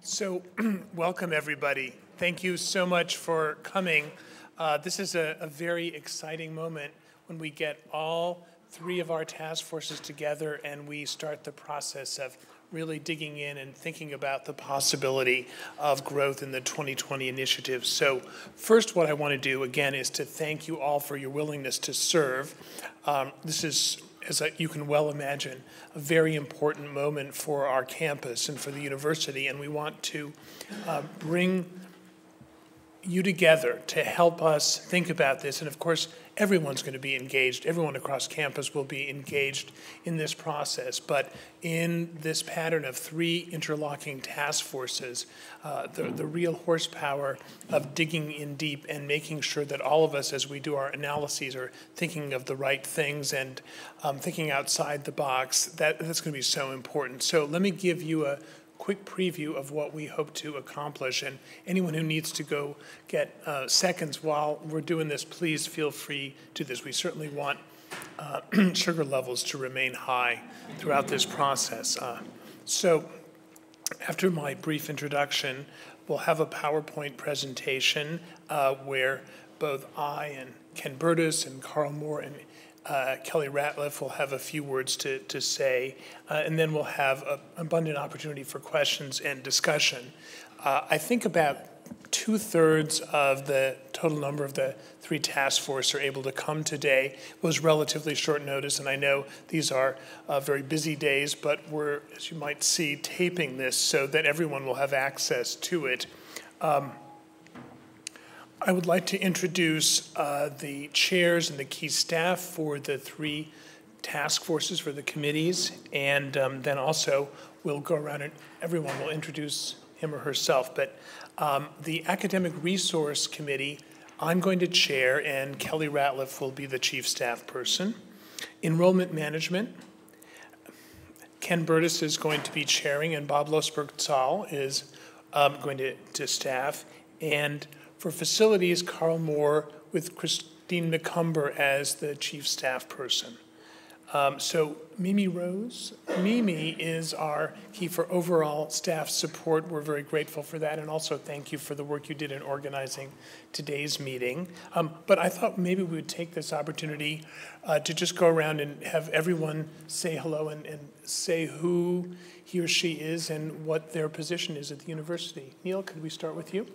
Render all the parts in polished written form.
So welcome, everybody. Thank you so much for coming. This is a very exciting moment when we get all three of our task forces together and we start the process of really digging in and thinking about the possibility of growth in the 2020 initiatives. So first, what I want to do, again, is to thank you all for your willingness to serve. This is, as you can well imagine, a very important moment for our campus and for the university, and we want to bring you together to help us think about this. And of course, everyone's going to be engaged. Everyone across campus will be engaged in this process. But in this pattern of three interlocking task forces, the real horsepower of digging in deep and making sure that all of us, as we do our analyses, are thinking of the right things and thinking outside the box, that's going to be so important. So let me give you a quick preview of what we hope to accomplish. And anyone who needs to go get seconds while we're doing this, please feel free to do this. We certainly want sugar levels to remain high throughout this process. So after my brief introduction, we'll have a PowerPoint presentation where both I and Ken Burtis and Carl Moore and Kelly Ratliff will have a few words to say, and then we'll have an abundant opportunity for questions and discussion. I think about 2/3 of the total number of the three task force are able to come today. It was relatively short notice, and I know these are very busy days, but we're, as you might see, taping this so that everyone will have access to it. I would like to introduce the chairs and the key staff for the three task forces for the committees, and then also we'll go around and everyone will introduce him or herself. But the Academic Resource Committee, I'm going to chair, and Kelly Ratliff will be the chief staff person. Enrollment Management, Ken Burtis is going to be chairing, and Bob Losberg-Zahl is going to staff. And for facilities, Carl Moore with Christine McCumber as the chief staff person. So Mimi Rose. Mimi is our key for overall staff support. We're very grateful for that, and also thank you for the work you did in organizing today's meeting. But I thought maybe we would take this opportunity to just go around and have everyone say hello and say who he or she is and what their position is at the university. Neil, could we start with you?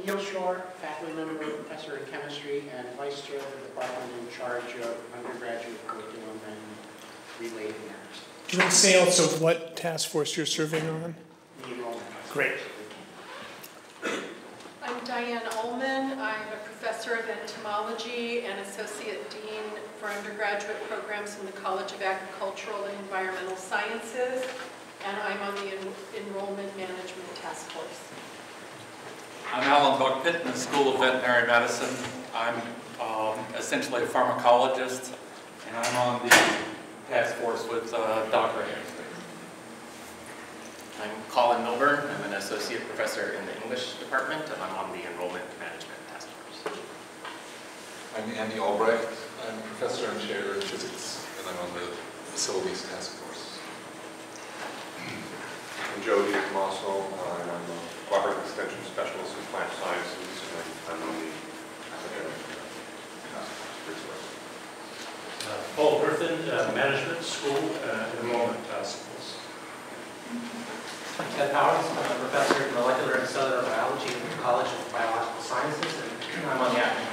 Neil Shore, faculty member, professor in chemistry, and vice chair of the department in charge of undergraduate curriculum and related matters. Do you want to say also what task force you're serving on? The enrollment. Great. I'm Diane Ullman. I'm a professor of entomology and associate dean for undergraduate programs in the College of Agricultural and Environmental Sciences, and I'm on the Enrollment Management Task Force. I'm Alan Buckpitt in the School of Veterinary Medicine. I'm essentially a pharmacologist, and I'm on the task force with Dr. Anderson. I'm Colin Milburn. I'm an associate professor in the English department, and I'm on the Enrollment Management Task Force. I'm Andy Albrecht. I'm professor and chair in physics, and I'm on the Facilities Task Force. I'm Joe DiTomaso. I'm a cooperative extension specialist in plant sciences, and I'm on the academic task force. Paul Griffin, Management School Enrollment Task Force. I'm Ted Powers. I'm a professor in molecular and cellular biology at the College of Biological Sciences, and I'm on the academic.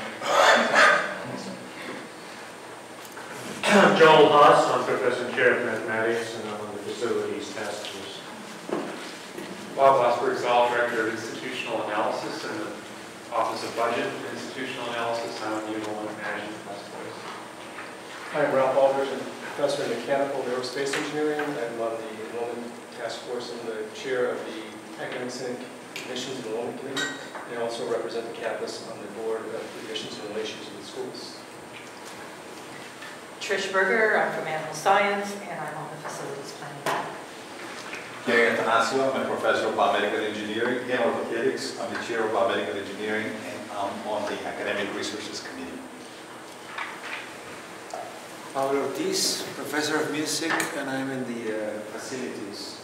I'm Joel Haas. I'm professor and chair of mathematics, and I'm on the Facilities Task Force. Bob Losberg-Zahl, Director of Institutional Analysis in the Office of Budget and Institutional Analysis. I'm on the Enrollment Management Task Force. I'm Ralph Aldridge, I'm professor in Mechanical and Aerospace Engineering. I'm on the Enrollment Task Force and the chair of the Academic Senate Admissions and Enrollment Committee, and I also represent the campus on the board of admissions and relations with schools. Trish Berger, I'm from Animal Science, and I'm on the Facilities Planning. Gary Athanasio, I'm a professor of biomedical engineering and orthopedics. I'm the chair of biomedical engineering, and I'm on the Academic Resources Committee. Pablo Ortiz, professor of music, and I'm in the facilities.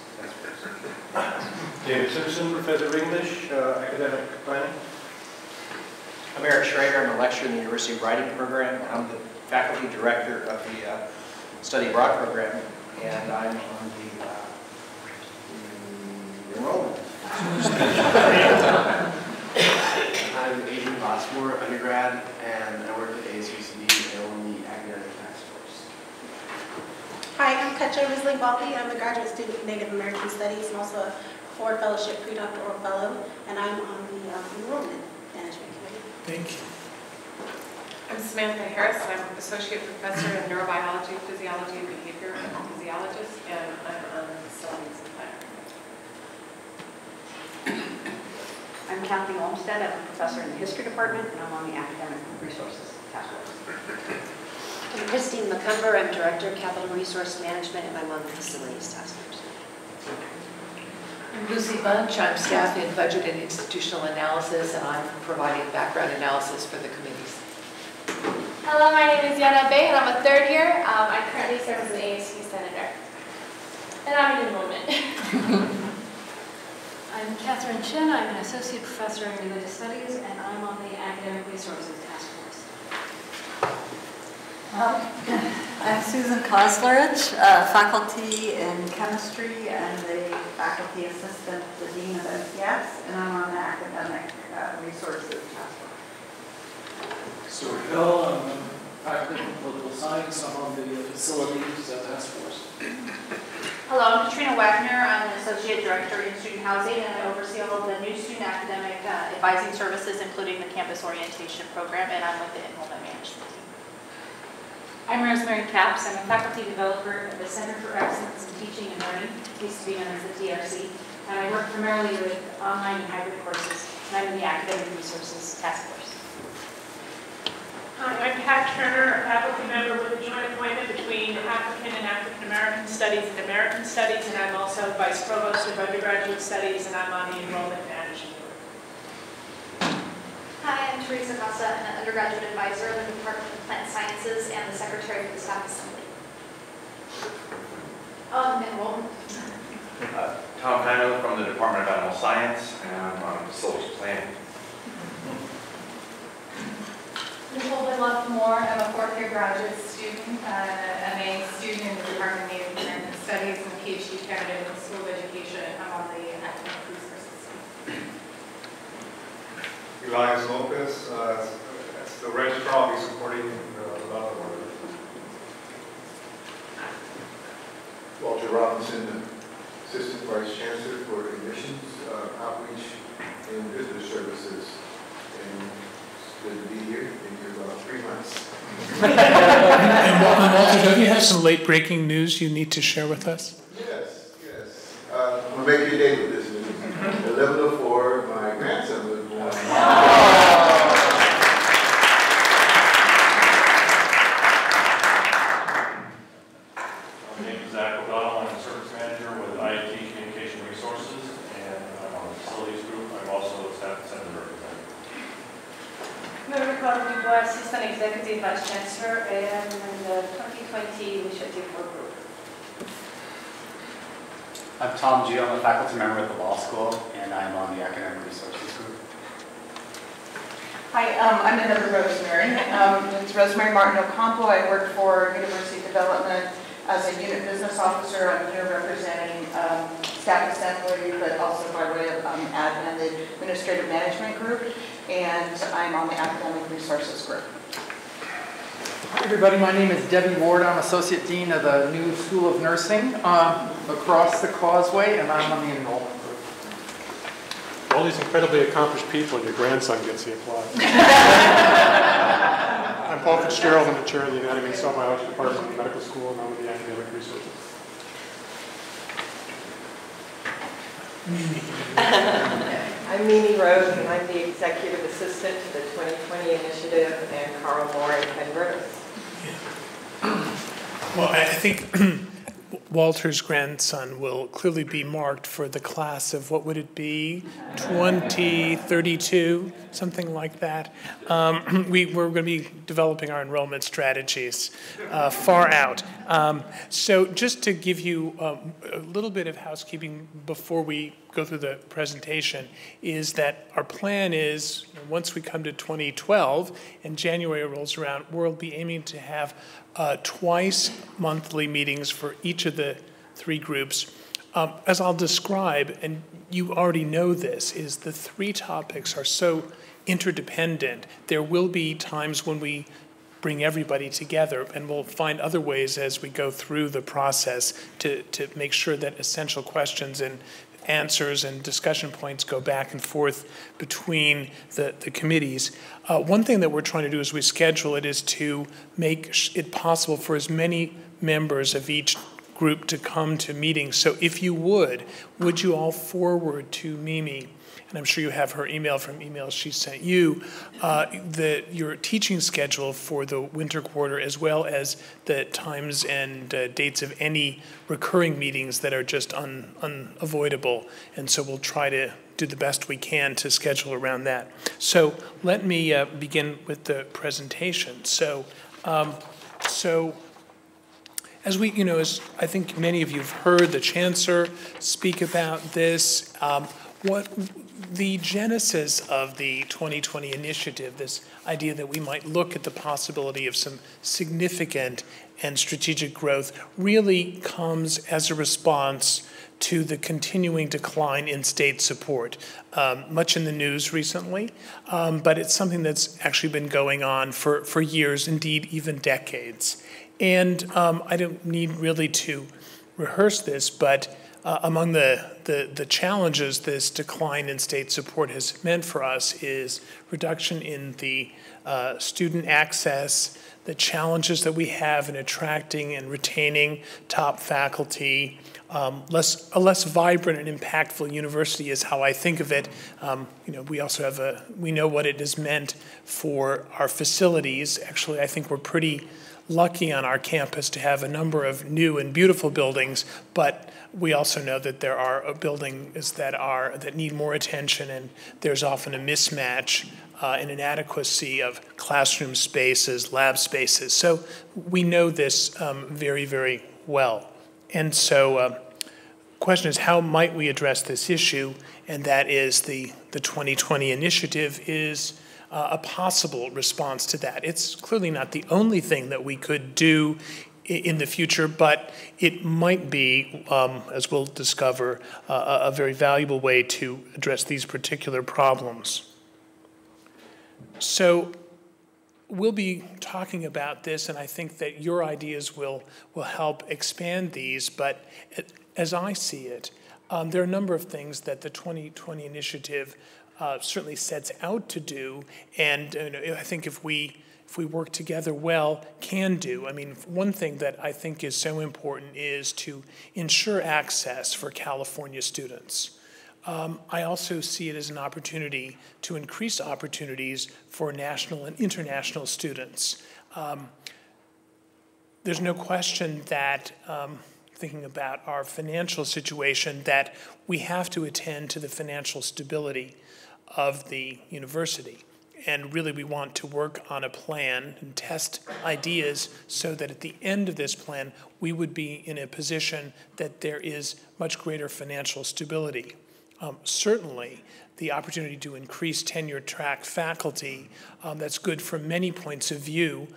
David Simpson, Professor of English, Academic Planning. I'm Eric Schrader. I'm a lecturer in the University Writing Program, and I'm the faculty director of the Study Abroad program, and I'm on the Enrollment. I'm Adrian Bosmore, undergrad, and I work at ASUCD and on the academic task force. Hi, I'm Katja Risling-Baldi. I'm a graduate student of Native American Studies and also a Ford Fellowship pre-doctoral fellow, and I'm on the Enrollment Management Committee. Thank you. I'm Samantha Harris. I'm Associate Professor in Neurobiology, Physiology, and Behavior. I'm a physiologist, and I'm on the Facilities and Planning. I'm Kathy Olmstead. I'm a professor in the History Department, and I'm on the Academic Resources Task Force. I'm Christine McCumber. I'm Director of Capital Resource Management, and I'm on the Facilities Task Force. I'm Lucy Bunch. I'm staff in Budget and Institutional Analysis, and I'm providing background analysis for the committees. Hello, my name is Yana Bay, and I'm a third year. I currently serve as an ASU Senator. And I'm in Enrollment. I'm Catherine Chin. I'm an Associate Professor in Religious Studies, and I'm on the Academic Resources Task Force. I'm Susan Koslerich, faculty in chemistry and the faculty assistant to the Dean of NPS, and I'm on the Academic Resources Task Force. So Bill, I'm faculty in political science. I'm on the Facilities Task Force. Hello, I'm Katrina Wagner. I'm an Associate Director in Student Housing, and I oversee all of the new student academic advising services, including the Campus Orientation Program, and I'm with the Enrollment Management team. I'm Rosemary Capps. I'm a faculty developer at the Center for Excellence in Teaching and Learning, used to be known as the TRC, and I work primarily with online and hybrid courses, and I'm in the Academic Resources Task Force. Hi, I'm Pat Turner, a faculty member with a joint appointment between African and African American Studies and American Studies, and I'm also Vice Provost of Undergraduate Studies, and I'm on the Enrollment Management Board. Hi, I'm Teresa Costa, an undergraduate advisor in the Department of Plant Sciences and the Secretary for the Staff Assembly. Enrollment. Tom Pano from the Department of Animal Science, and I'm on Facilities Planning. Nicole Love-Moore. I'm a fourth-year graduate student, MA student in the Department of Native American Studies, and a PhD candidate in the School of Education. I'm on the Academic Resources team. Elias Lopez, as the registrar, I'll be supporting the law order. Walter Robinson, Assistant Vice Chancellor for Admissions, Outreach, and Visitor Services. And it's good to be here. Been here about 3 months. And Walter, don't you have some late breaking news you need to share with us? Yes. I'm going to make your day with this news. 11:04, my grandson was born. My name is Zach O'Donnell. I'm a service manager with IT Communication Resources, and I'm on the facilities group. I'm also a staff center representative. I'm Ricardo Dubois, Assistant Executive Vice Chancellor, and in the 2020 Initiative Work Group. I'm Tom G. I'm a faculty member at the law school, and I'm on the Academic Resources group. Hi, I'm another Rosemary. It's Rosemary Martin Ocampo. I work for University Development as a unit business officer. I'm here representing staff assembly, but also by way of admin, the administrative management group, and I'm on the Academic Resources group. Hi everybody, my name is Debbie Ward. I'm Associate Dean of the new School of Nursing across the Causeway, and I'm on the Enrollment group. All these incredibly accomplished people, and your grandson gets the applause. I'm Paul Fitzgerald. I'm the chair of the Anatomy and Cell Biology Department of the Medical School, and I'm with the Academic Resources. I'm Mimi Rose, and I'm the Executive Assistant to the 2020 Initiative, and Carl Moore and Ken Rose. Well, I think Walter's grandson will clearly be marked for the class of, what would it be, 2032, something like that. We're going to be developing our enrollment strategies far out. So just to give you a little bit of housekeeping before we go through the presentation, is that our plan is, once we come to 2012 and January rolls around, we'll be aiming to have twice monthly meetings for each of the three groups. As I'll describe, and you already know this, is the three topics are so interdependent. There will be times when we bring everybody together, and we'll find other ways as we go through the process to make sure that essential questions and answers and discussion points go back and forth between the committees. One thing that we're trying to do as we schedule it is to make it possible for as many members of each group to come to meetings. So if you would you all forward to Mimi, and I'm sure you have her email from emails she sent you, your teaching schedule for the winter quarter, as well as the times and dates of any recurring meetings that are just unavoidable. And so we'll try to do the best we can to schedule around that. So let me begin with the presentation. So as we, as I think many of you have heard the Chancellor speak about this, what the genesis of the 2020 initiative, this idea that we might look at the possibility of some significant and strategic growth, really comes as a response to the continuing decline in state support. Much in the news recently, but it's something that's actually been going on for years, indeed even decades. And I don't need really to rehearse this, but among the challenges this decline in state support has meant for us is reduction in the student access, the challenges that we have in attracting and retaining top faculty, a less vibrant and impactful university is how I think of it. We also have we know what it has meant for our facilities. Actually, I think we're pretty lucky on our campus to have a number of new and beautiful buildings, but we also know that there are buildings that need more attention, and there's often a mismatch and inadequacy of classroom spaces, lab spaces. So we know this very, very well. And so the question is, how might we address this issue? And that is the 2020 initiative is a possible response to that. It's clearly not the only thing that we could do in the future, but it might be, as we'll discover, a very valuable way to address these particular problems. So we'll be talking about this, and I think that your ideas will help expand these, but as I see it, there are a number of things that the 2020 initiative certainly sets out to do, and I think if we work together well, can do. I mean, one thing that I think is so important is to ensure access for California students. I also see it as an opportunity to increase opportunities for national and international students. There's no question that, thinking about our financial situation, that we have to attend to the financial stability of the university. And really we want to work on a plan and test ideas so that at the end of this plan, we would be in a position that there is much greater financial stability. Certainly, the opportunity to increase tenure-track faculty, that's good from many points of view.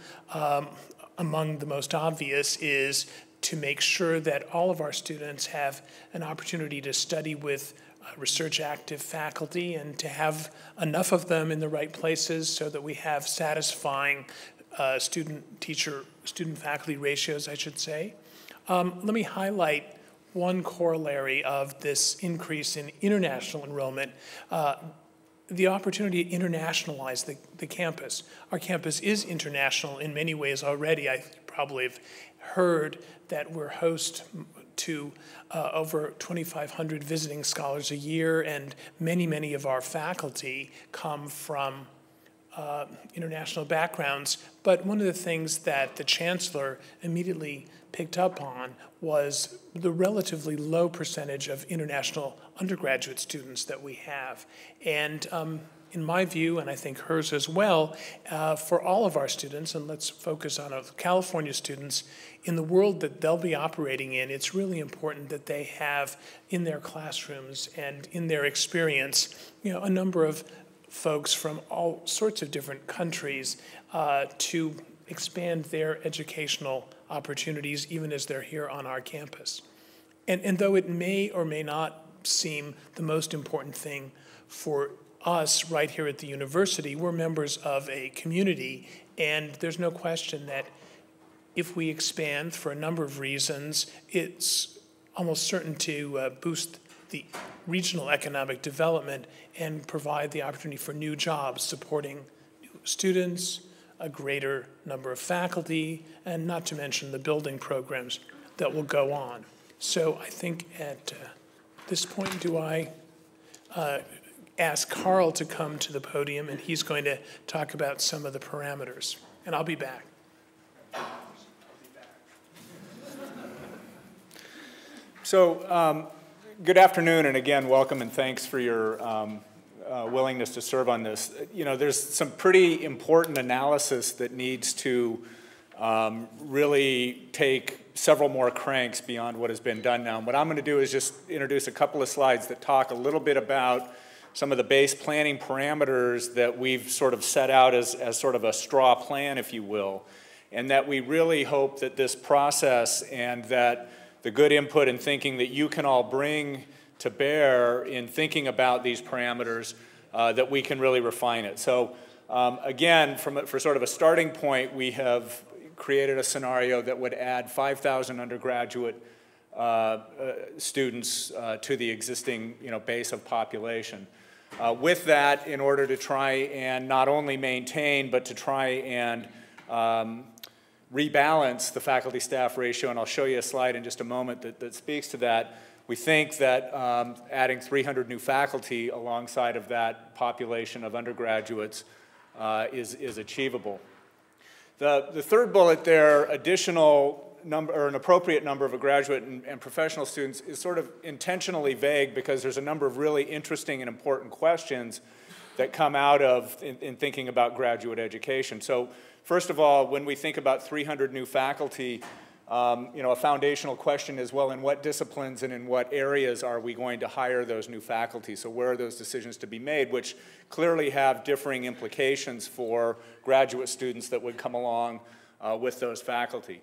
Among the most obvious is to make sure that all of our students have an opportunity to study with research-active faculty and to have enough of them in the right places so that we have satisfying student-faculty ratios, I should say. Let me highlight one corollary of this increase in international enrollment, the opportunity to internationalize the campus. Our campus is international in many ways already. I probably have heard that we're host to over 2,500 visiting scholars a year, and many of our faculty come from international backgrounds. But one of the things that the chancellor immediately picked up on was the relatively low percentage of international undergraduate students that we have. And in my view, and I think hers as well, for all of our students, and let's focus on California students, in the world that they'll be operating in, it's really important that they have in their classrooms and in their experience, a number of folks from all sorts of different countries to expand their educational opportunities even as they're here on our campus. And though it may or may not seem the most important thing for us right here at the university, we're members of a community, and there's no question that if we expand for a number of reasons, it's almost certain to boost the regional economic development and provide the opportunity for new jobs, supporting new students, a greater number of faculty, and not to mention the building programs that will go on. So I think at this point, do I ask Carl to come to the podium, and he's going to talk about some of the parameters, and I'll be back. So good afternoon, and again, welcome and thanks for your willingness to serve on this. There's some pretty important analysis that needs to really take several more cranks beyond what has been done now. And what I'm going to do is just introduce a couple of slides that talk a little bit about some of the base planning parameters that we've sort of set out as sort of a straw plan, if you will, and that we really hope that this process and that the good input and thinking that you can all bring to bear in thinking about these parameters, that we can really refine it. So again, for sort of a starting point, we have created a scenario that would add 5,000 undergraduate students to the existing base of population. With that, in order to try and not only maintain, but to try and rebalance the faculty-staff ratio, and I'll show you a slide in just a moment that speaks to that, we think that adding 300 new faculty alongside of that population of undergraduates is achievable. The third bullet there, additional number or an appropriate number of graduate and professional students, is sort of intentionally vague because there's a number of really interesting and important questions that come out of in thinking about graduate education. So first of all, when we think about 300 new faculty, a foundational question is, well, in what disciplines and in what areas are we going to hire those new faculty? So where are those decisions to be made, which clearly have differing implications for graduate students that would come along with those faculty.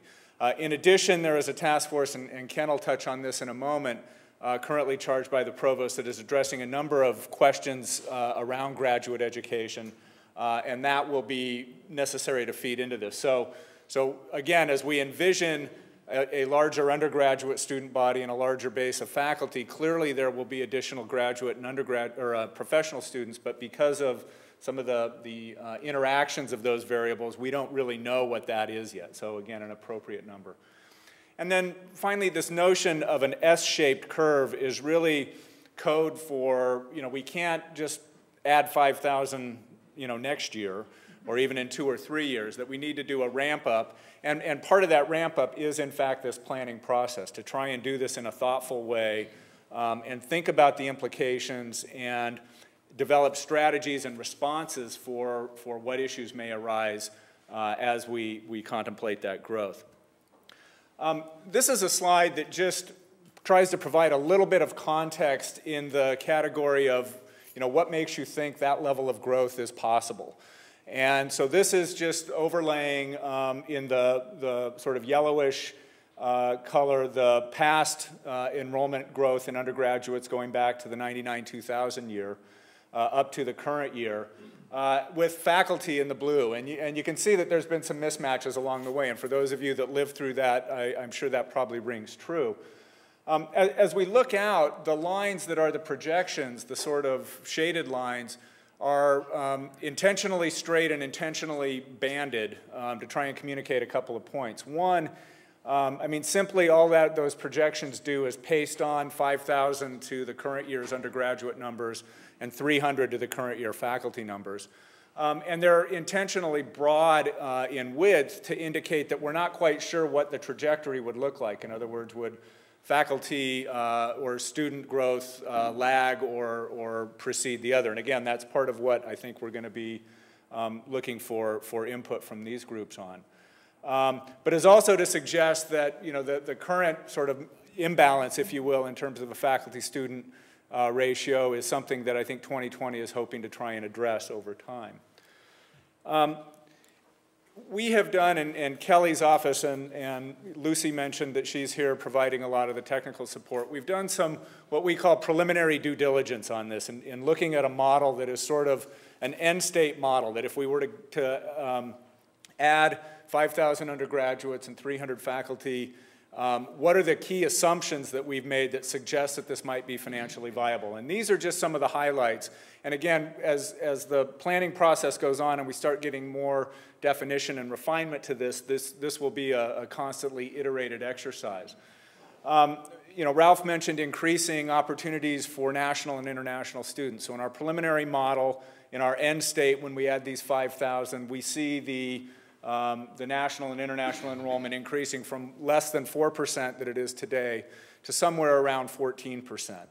In addition, there is a task force, and Ken will touch on this in a moment, currently charged by the Provost, that is addressing a number of questions around graduate education, and that will be necessary to feed into this. So again, as we envision a larger undergraduate student body and a larger base of faculty, clearly there will be additional graduate and undergrad or professional students, but because of some of the interactions of those variables, we don't really know what that is yet. So again, an appropriate number. And then finally, this notion of an S-shaped curve is really code for, we can't just add 5,000, next year, or even in 2 or 3 years, that we need to do a ramp up. And part of that ramp up is, in fact, this planning process, to try and do this in a thoughtful way and think about the implications and develop strategies and responses for what issues may arise as we contemplate that growth. This is a slide that just tries to provide a little bit of context in the category of, what makes you think that level of growth is possible. And so this is just overlaying in the sort of yellowish color the past enrollment growth in undergraduates going back to the 99-2000 year up to the current year, with faculty in the blue. And you can see that there's been some mismatches along the way. And for those of you that lived through that, I'm sure that probably rings true. As we look out, the lines that are the projections, the sort of shaded lines, are intentionally straight and intentionally banded to try and communicate a couple of points. One, simply all that those projections do is paste on 5,000 to the current year's undergraduate numbers and 300 to the current year faculty numbers. And they're intentionally broad in width to indicate that we're not quite sure what the trajectory would look like. In other words, would faculty or student growth lag or precede the other? And again, that's part of what I think we're going to be looking for input from these groups on. But is also to suggest that, you know, the current sort of imbalance, if you will, in terms of a faculty-student ratio is something that I think 2020 is hoping to try and address over time. We have done, and Kelly's office, and Lucy mentioned that she's here providing a lot of the technical support. We've done some what we call preliminary due diligence on this, in looking at a model that is sort of an end state model, that if we were to add 5,000 undergraduates and 300 faculty, what are the key assumptions that we've made that suggest that this might be financially viable? And these are just some of the highlights. And again, as the planning process goes on and we start getting more definition and refinement to this will be a constantly iterated exercise. You know, Ralph mentioned increasing opportunities for national and international students. So in our preliminary model, in our end state, when we add these 5,000, we see the national and international enrollment increasing from less than 4% that it is today to somewhere around 14%.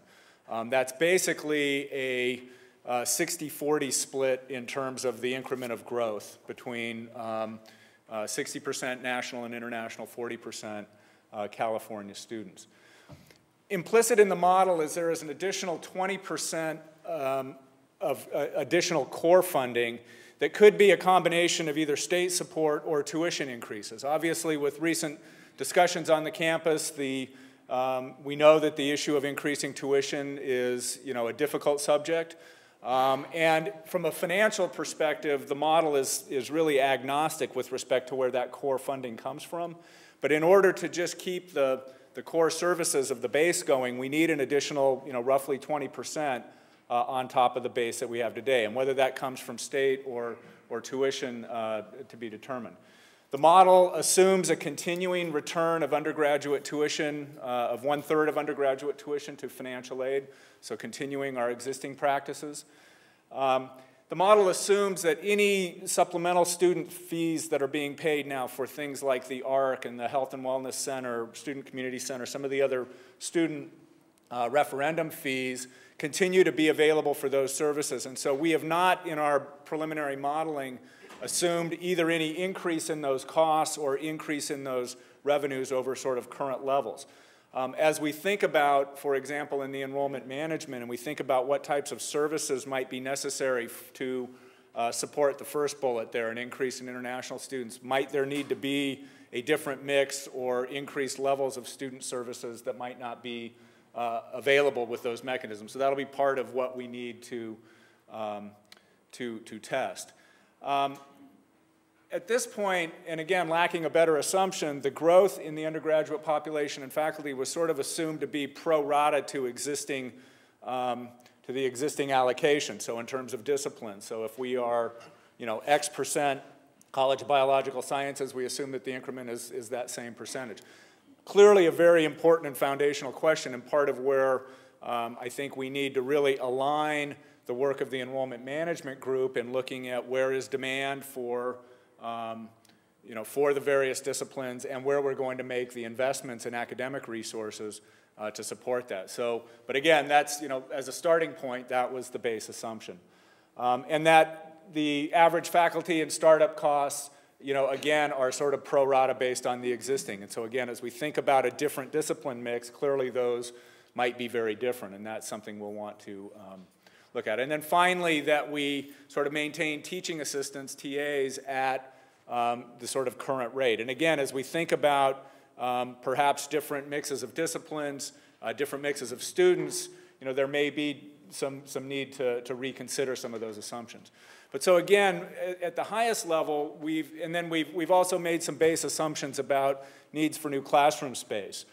That's basically a 60-40 split in terms of the increment of growth between 60% national and international, 40% California students. Implicit in the model is there is an additional 20% of additional core funding that could be a combination of either state support or tuition increases. Obviously, with recent discussions on the campus, we know that the issue of increasing tuition is, you know, a difficult subject. And from a financial perspective, the model is really agnostic with respect to where that core funding comes from. But in order to just keep the core services of the base going, we need an additional, you know, roughly 20% on top of the base that we have today, and whether that comes from state or tuition to be determined. The model assumes a continuing return of undergraduate tuition, of 1/3 of undergraduate tuition to financial aid, so continuing our existing practices. The model assumes that any supplemental student fees that are being paid now for things like the ARC and the Health and Wellness Center, Student Community Center, some of the other student referendum fees continue to be available for those services. And so we have not, in our preliminary modeling, assumed either any increase in those costs or increase in those revenues over sort of current levels. As we think about, for example, in the enrollment management, and we think about what types of services might be necessary to support the first bullet there, an increase in international students, might there need to be a different mix or increased levels of student services that might not be available with those mechanisms? So that'll be part of what we need to test. At this point, and again, lacking a better assumption, the growth in the undergraduate population and faculty was sort of assumed to be pro rata to the existing allocation. So in terms of discipline, so if we are, you know, X% college of biological sciences, we assume that the increment is that same percentage. Clearly a very important and foundational question, and part of where I think we need to really align the work of the enrollment management group in looking at where is demand for, you know, for the various disciplines and where we're going to make the investments in academic resources to support that. So, but again, that's, you know, as a starting point, that was the base assumption. And that the average faculty and startup costs, you know, again, are sort of pro rata based on the existing. And so again, as we think about a different discipline mix, clearly those might be very different, and that's something we'll want to look at. And then finally, that we sort of maintain teaching assistants, TAs, at the sort of current rate. And again, as we think about perhaps different mixes of disciplines, different mixes of students, you know, there may be some need to reconsider some of those assumptions. But so again, at the highest level, we've also made some base assumptions about needs for new classroom space,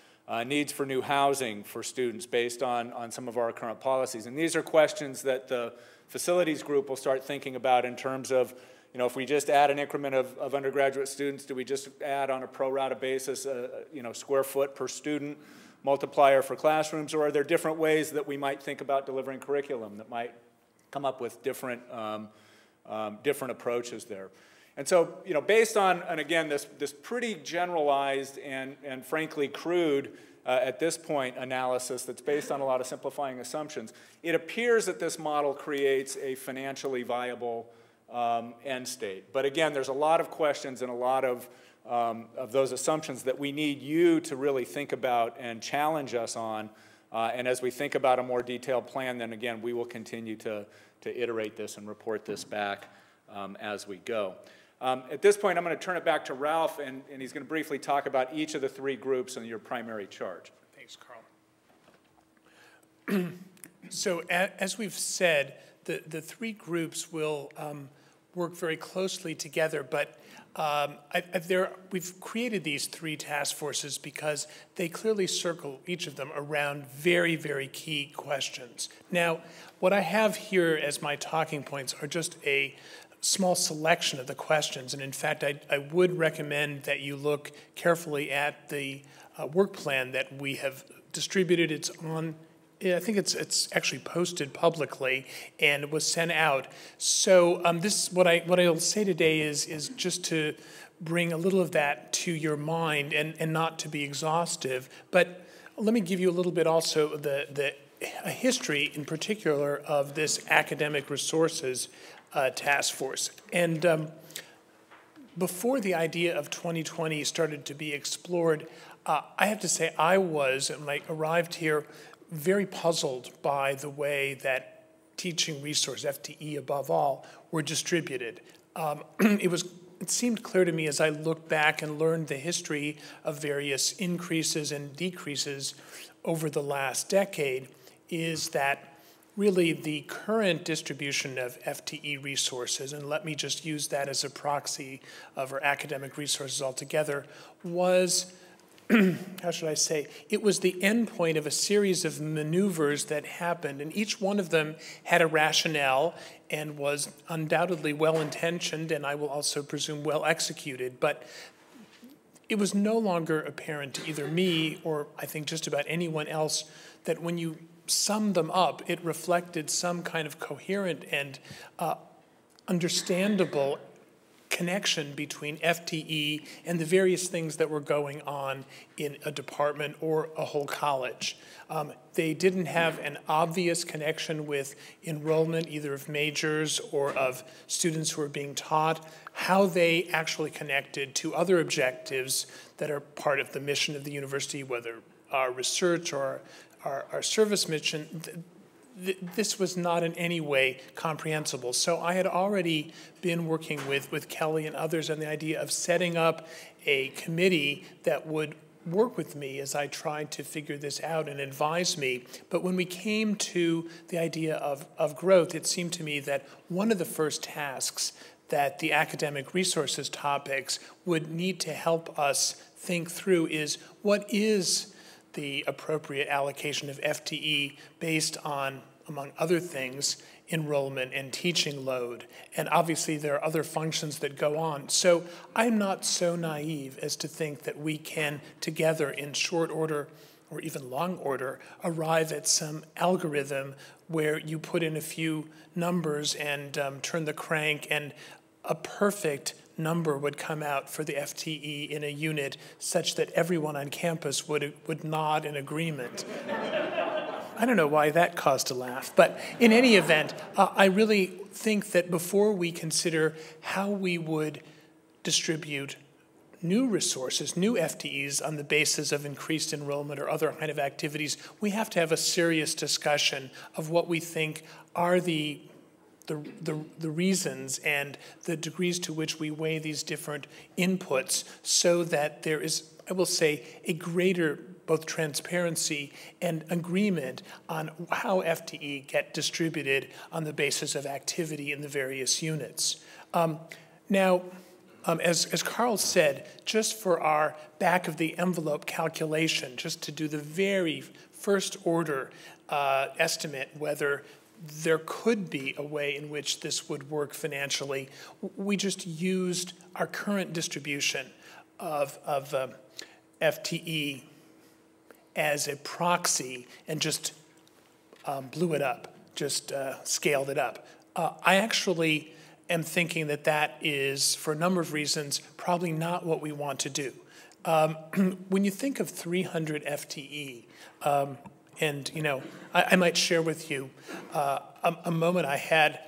needs for new housing for students based on some of our current policies. And these are questions that the facilities group will start thinking about in terms of, you know, if we just add an increment of undergraduate students, do we just add on a pro rata basis, you know, square foot per student multiplier for classrooms, or are there different ways that we might think about delivering curriculum that might come up with different different approaches there. And so, based on, and again, this pretty generalized and frankly crude at this point analysis that's based on a lot of simplifying assumptions, it appears that this model creates a financially viable end state. But again, there's a lot of questions and a lot of those assumptions that we need you to really think about and challenge us on. And as we think about a more detailed plan, then again, we will continue to iterate this and report this back as we go. At this point, I'm going to turn it back to Ralph, and he's going to briefly talk about each of the three groups and your primary charge. Thanks, Carl. So as we've said, the three groups will work very closely together, but we've created these three task forces because they clearly circle, each of them, around very, very key questions. Now, what I have here as my talking points are just a small selection of the questions, and in fact, I would recommend that you look carefully at the work plan that we have distributed. It's on, I think it's actually posted publicly and was sent out. So what I'll say today is just to bring a little of that to your mind and not to be exhaustive. But let me give you a little bit also a history in particular of this academic resources task force. And before the idea of 2020 started to be explored, I have to say I was, when I arrived here, very puzzled by the way that teaching resources, FTE above all, were distributed. It seemed clear to me as I looked back and learned the history of various increases and decreases over the last decade, is that really the current distribution of FTE resources, and let me just use that as a proxy of our academic resources altogether, was, how should I say, it was the end point of a series of maneuvers that happened, and each one of them had a rationale and was undoubtedly well-intentioned, and I will also presume well-executed, but it was no longer apparent to either me or I think just about anyone else that when you sum them up, it reflected some kind of coherent and understandable connection between FTE and the various things that were going on in a department or a whole college. They didn't have an obvious connection with enrollment, either of majors or of students who were being taught, how they actually connected to other objectives that are part of the mission of the university, whether our research or our service mission. This was not in any way comprehensible. So I had already been working with Kelly and others on the idea of setting up a committee that would work with me as I tried to figure this out and advise me. But when we came to the idea of growth, it seemed to me that one of the first tasks that the academic resources topics would need to help us think through is what is the appropriate allocation of FTE based on, among other things, enrollment and teaching load. And obviously there are other functions that go on. So I'm not so naive as to think that we can together in short order or even long order arrive at some algorithm where you put in a few numbers and turn the crank and a perfect number would come out for the FTE in a unit such that everyone on campus would nod in agreement. I don't know why that caused a laugh, but in any event, I really think that before we consider how we would distribute new resources, new FTEs on the basis of increased enrollment or other kind of activities, we have to have a serious discussion of what we think are the reasons and the degrees to which we weigh these different inputs so that there is, I will say, a greater both transparency and agreement on how FTE get distributed on the basis of activity in the various units. As Carl said, just for our back of the envelope calculation, just to do the very first order estimate whether there could be a way in which this would work financially, we just used our current distribution of FTE as a proxy and just blew it up, just scaled it up. I actually am thinking that that is, for a number of reasons, probably not what we want to do. When you think of 300 FTE, and I might share with you a moment I had.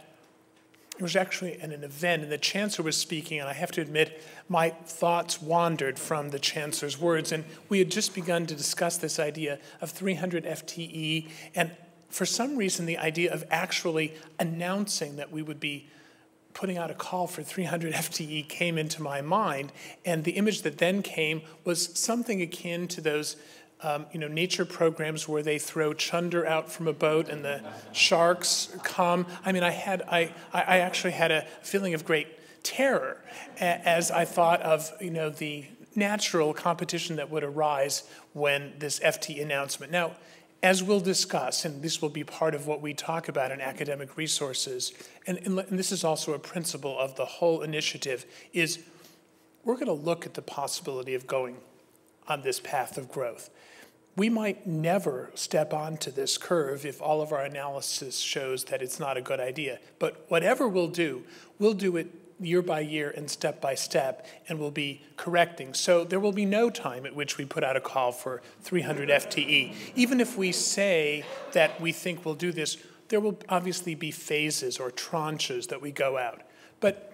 It was actually at an event, and the chancellor was speaking, and I have to admit, my thoughts wandered from the chancellor's words, and we had just begun to discuss this idea of 300 FTE, and for some reason, the idea of actually announcing that we would be putting out a call for 300 FTE came into my mind, and the image that then came was something akin to those nature programs where they throw chunder out from a boat and the sharks come. I mean, I actually had a feeling of great terror as I thought of, the natural competition that would arise when this FTE announcement. Now, as we'll discuss, and this will be part of what we talk about in academic resources, and this is also a principle of the whole initiative, is we're going to look at the possibility of going on this path of growth. We might never step onto this curve if all of our analysis shows that it's not a good idea. But whatever we'll do it year by year and step by step, and we'll be correcting. So there will be no time at which we put out a call for 300 FTE. Even if we say that we think we'll do this, there will obviously be phases or tranches that we go out. But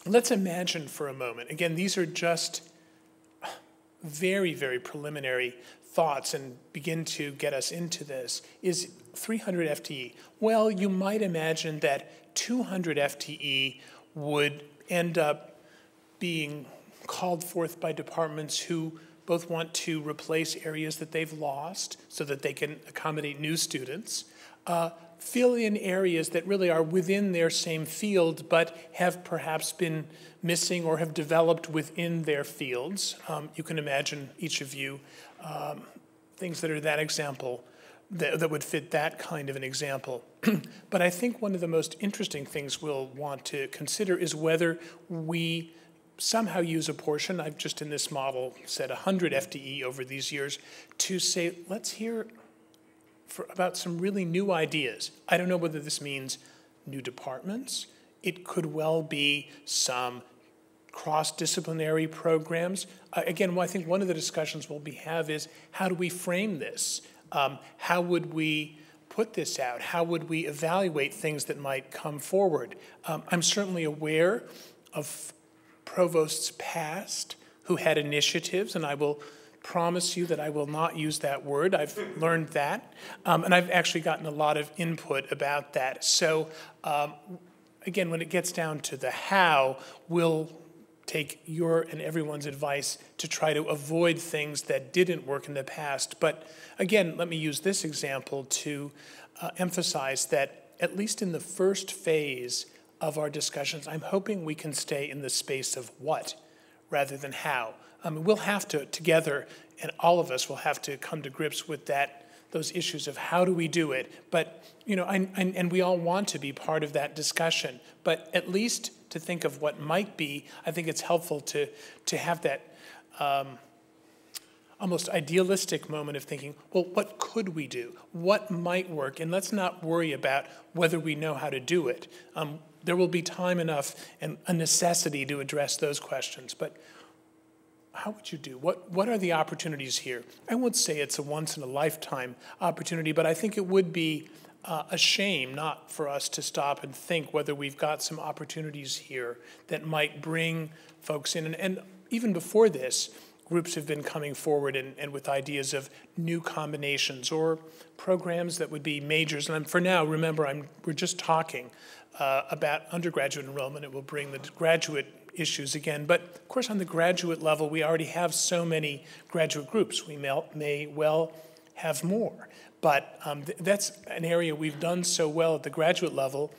let's imagine for a moment, again, these are just very, very preliminary thoughts and begin to get us into this, is 300 FTE. Well, you might imagine that 200 FTE would end up being called forth by departments who both want to replace areas that they've lost so that they can accommodate new students, fill in areas that really are within their same field but have perhaps been missing or have developed within their fields. You can imagine, each of you, things that are that example, that would fit that kind of an example. But I think one of the most interesting things we'll want to consider is whether we somehow use a portion, I've just in this model said 100 FTE over these years, to say, let's hear about some really new ideas. I don't know whether this means new departments. It could well be some cross-disciplinary programs. Again, I think one of the discussions we'll have is, how do we frame this? How would we put this out? How would we evaluate things that might come forward? I'm certainly aware of provosts past who had initiatives, and I will promise you that I will not use that word. I've learned that, and I've actually gotten a lot of input about that. So again, when it gets down to the how, we'll take your and everyone's advice to try to avoid things that didn't work in the past. But again, let me use this example to emphasize that at least in the first phase of our discussions, I'm hoping we can stay in the space of what rather than how. We'll have to, together, and all of us will have to come to grips with those issues of how do we do it. But, and we all want to be part of that discussion. But at least to think of what might be, I think it's helpful to have that almost idealistic moment of thinking, well, what could we do? What might work? And let's not worry about whether we know how to do it. There will be time enough and a necessity to address those questions. But how would you do? What are the opportunities here? I won't say it's a once-in-a-lifetime opportunity, but I think it would be a shame not for us to stop and think whether we've got some opportunities here that might bring folks in. And even before this, groups have been coming forward and with ideas of new combinations or programs that would be majors. And for now, remember, we're just talking about undergraduate enrollment. It will bring the graduate issues again. But of course, on the graduate level, we already have so many graduate groups. We may well have more. But that's an area we've done so well at the graduate level.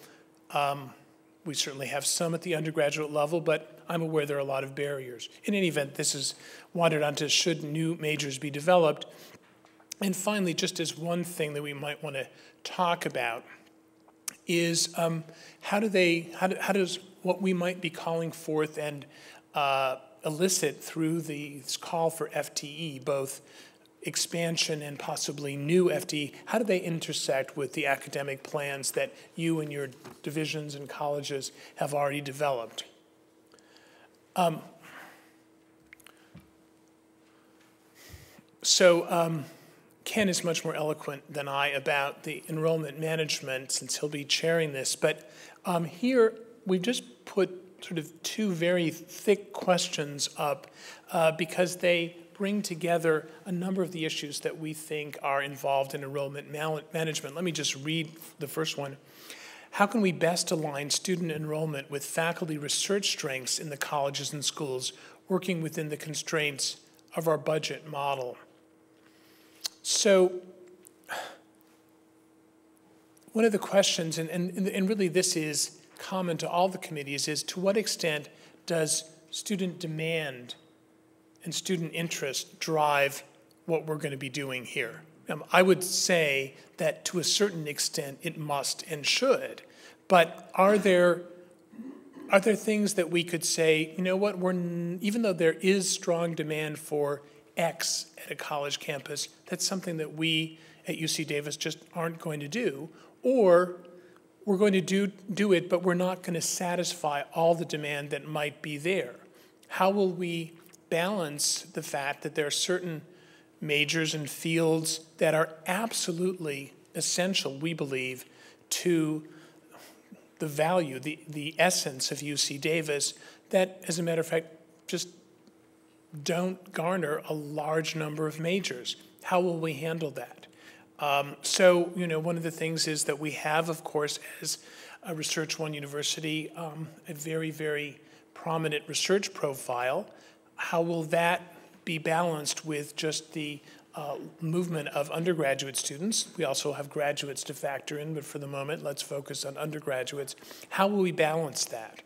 We certainly have some at the undergraduate level, but I'm aware there are a lot of barriers. In any event, this has wandered onto should new majors be developed. And finally, just as one thing that we might want to talk about is how does what we might be calling forth and elicit through this call for FTE, both expansion and possibly new FD, how do they intersect with the academic plans that you and your divisions and colleges have already developed? Ken is much more eloquent than I about the enrollment management, since he'll be chairing this. But here we've just put sort of two very thick questions up because they bring together a number of the issues that we think are involved in enrollment management. Let me just read the first one. How can we best align student enrollment with faculty research strengths in the colleges and schools, working within the constraints of our budget model? So one of the questions, and really this is common to all the committees, is to what extent does student demand and student interest drive what we're going to be doing here? I would say that to a certain extent it must and should, but are there things that we could say, you know what, even though there is strong demand for X at a college campus, that's something that we at UC Davis just aren't going to do, or we're going to do it, but we're not going to satisfy all the demand that might be there. How will we balance the fact that there are certain majors and fields that are absolutely essential, we believe, to the value, the essence of UC Davis, that, as a matter of fact, just don't garner a large number of majors? How will we handle that? So, one of the things is that we have, of course, as a Research One University, a very, very prominent research profile. How will that be balanced with just the movement of undergraduate students? We also have graduates to factor in, but for the moment, let's focus on undergraduates. How will we balance that?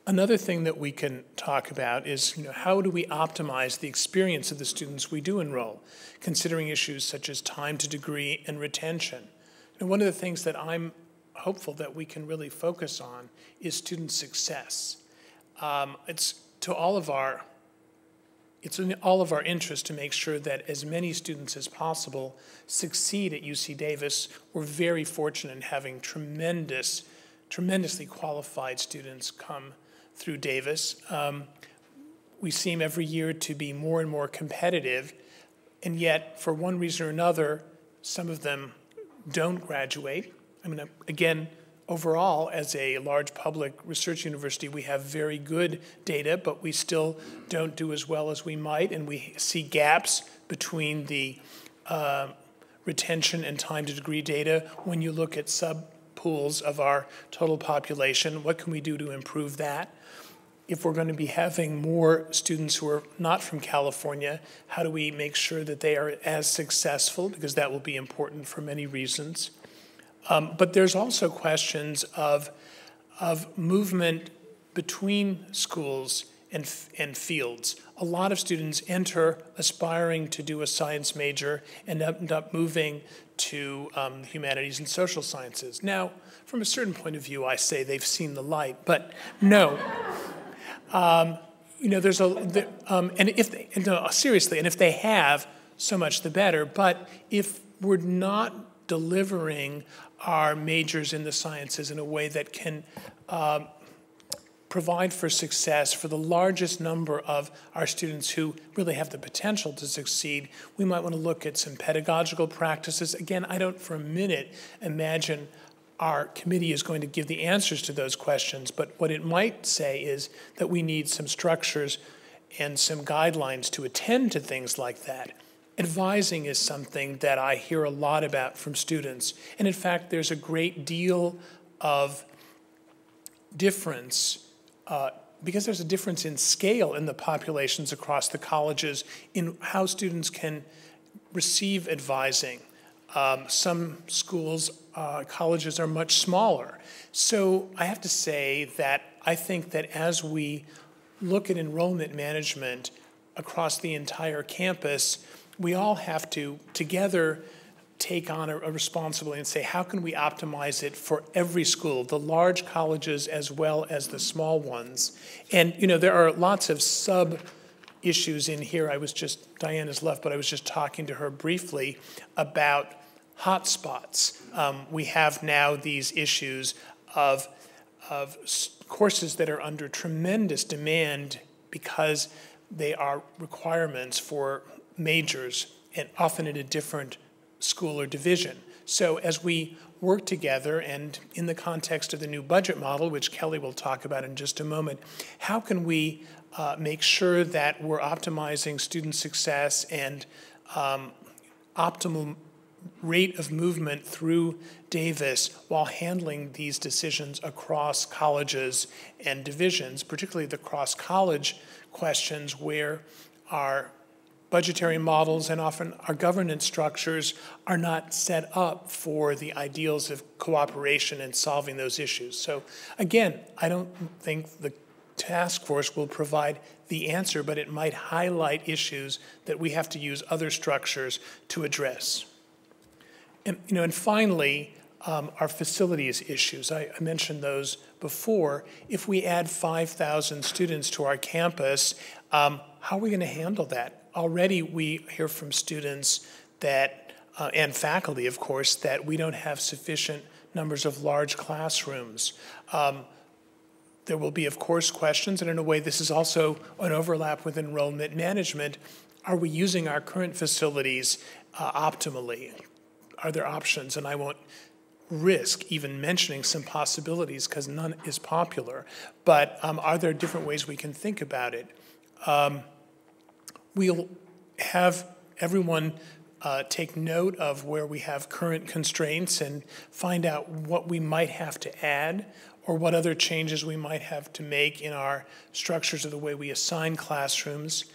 Another thing that we can talk about is, how do we optimize the experience of the students we do enroll, considering issues such as time to degree and retention? And one of the things that I'm hopeful that we can really focus on is student success. It's in all of our interest to make sure that as many students as possible succeed at UC Davis. We're very fortunate in having tremendously qualified students come through Davis. We seem every year to be more and more competitive, and yet, for one reason or another, some of them don't graduate. I mean, again, overall, as a large public research university, we have very good data, but we still don't do as well as we might, and we see gaps between the retention and time to degree data. When you look at sub-pools of our total population, what can we do to improve that? If we're going to be having more students who are not from California, how do we make sure that they are as successful? Because that will be important for many reasons. But there's also questions of movement between schools and fields. A lot of students enter aspiring to do a science major and end up moving to humanities and social sciences. Now, from a certain point of view, I say they've seen the light, but no. There's seriously, and if they have, so much the better. But if we're not delivering our majors in the sciences in a way that can provide for success for the largest number of our students who really have the potential to succeed, we might want to look at some pedagogical practices. Again, I don't for a minute imagine our committee is going to give the answers to those questions, but what it might say is that we need some structures and some guidelines to attend to things like that. Advising is something that I hear a lot about from students, and in fact, there's a great deal of difference because there's a difference in scale in the populations across the colleges in how students can receive advising. Some schools, colleges are much smaller. So I have to say that I think that as we look at enrollment management across the entire campus, we all have to together take on a responsibility and say, how can we optimize it for every school, the large colleges as well as the small ones? And there are lots of issues in here. Diana's left, but I was just talking to her briefly about hotspots. We have now these issues of courses that are under tremendous demand because they are requirements for majors and often in a different school or division. So as we work together and in the context of the new budget model, which Kelly will talk about in just a moment, how can we make sure that we're optimizing student success and optimal rate of movement through Davis while handling these decisions across colleges and divisions, particularly the cross-college questions where our budgetary models and often our governance structures are not set up for the ideals of cooperation and solving those issues. So again, I don't think the task force will provide the answer, but it might highlight issues that we have to use other structures to address. And finally, our facilities issues. I mentioned those before. If we add 5,000 students to our campus, how are we going to handle that? Already we hear from students that, and faculty, of course, that we don't have sufficient numbers of large classrooms. There will be, of course, questions, and in a way this is also an overlap with enrollment management. Are we using our current facilities optimally? Are there options? And I won't risk even mentioning some possibilities because none is popular. But are there different ways we can think about it? We'll have everyone take note of where we have current constraints and find out what we might have to add or what other changes we might have to make in our structures of the way we assign classrooms.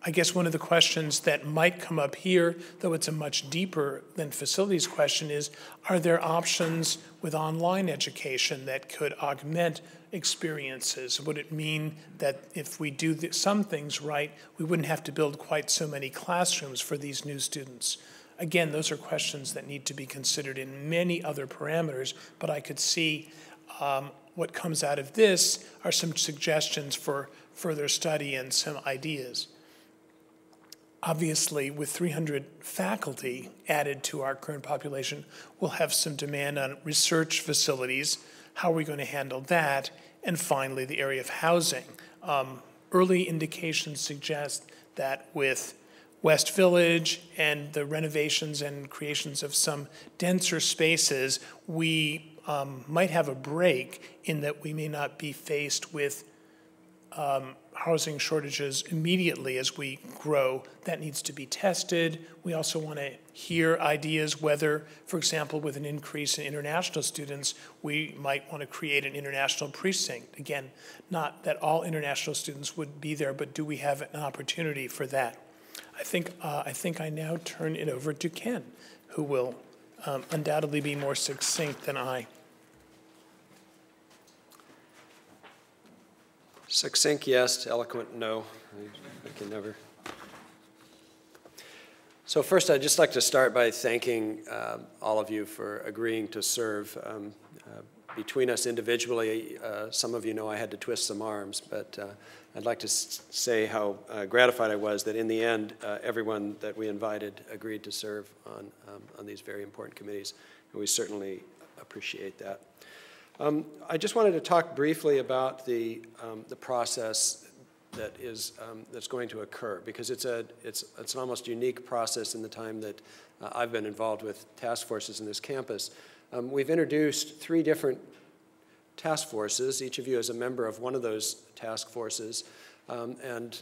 I guess one of the questions that might come up here, though it's a much deeper than facilities question, is are there options with online education that could augment experiences? Would it mean that if we do some things right, we wouldn't have to build quite so many classrooms for these new students? Again, those are questions that need to be considered in many other parameters, but I could see what comes out of this are some suggestions for further study and some ideas. Obviously, with 300 faculty added to our current population, we'll have some demand on research facilities. How are we going to handle that? And finally, the area of housing. Early indications suggest that with West Village and the renovations and creations of some denser spaces, we might have a break in that we may not be faced with housing shortages immediately as we grow. That needs to be tested. We also want to hear ideas whether, for example, with an increase in international students, we might want to create an international precinct. Again, not that all international students would be there, but do we have an opportunity for that? I think I now turn it over to Ken, who will undoubtedly be more succinct than I. Succinct, yes. Eloquent, no. I can never. So first, I'd just like to start by thanking all of you for agreeing to serve. Between us individually, some of you know I had to twist some arms, but I'd like to say how gratified I was that in the end, everyone that we invited agreed to serve on these very important committees, and we certainly appreciate that. I just wanted to talk briefly about the process that is that's going to occur, because it's an almost unique process in the time that I've been involved with task forces in this campus. We've introduced 3 different task forces. Each of you is a member of one of those task forces, and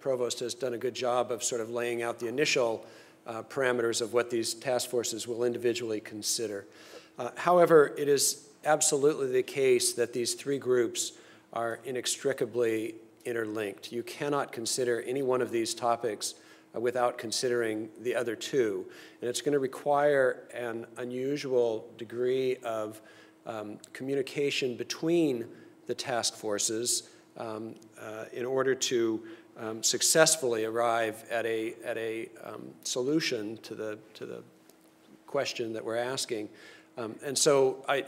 Provost has done a good job of sort of laying out the initial parameters of what these task forces will individually consider. However, it is absolutely the case that these 3 groups are inextricably interlinked. You cannot consider any one of these topics without considering the other 2. And it's going to require an unusual degree of communication between the task forces in order to successfully arrive at a solution to the question that we're asking. And so I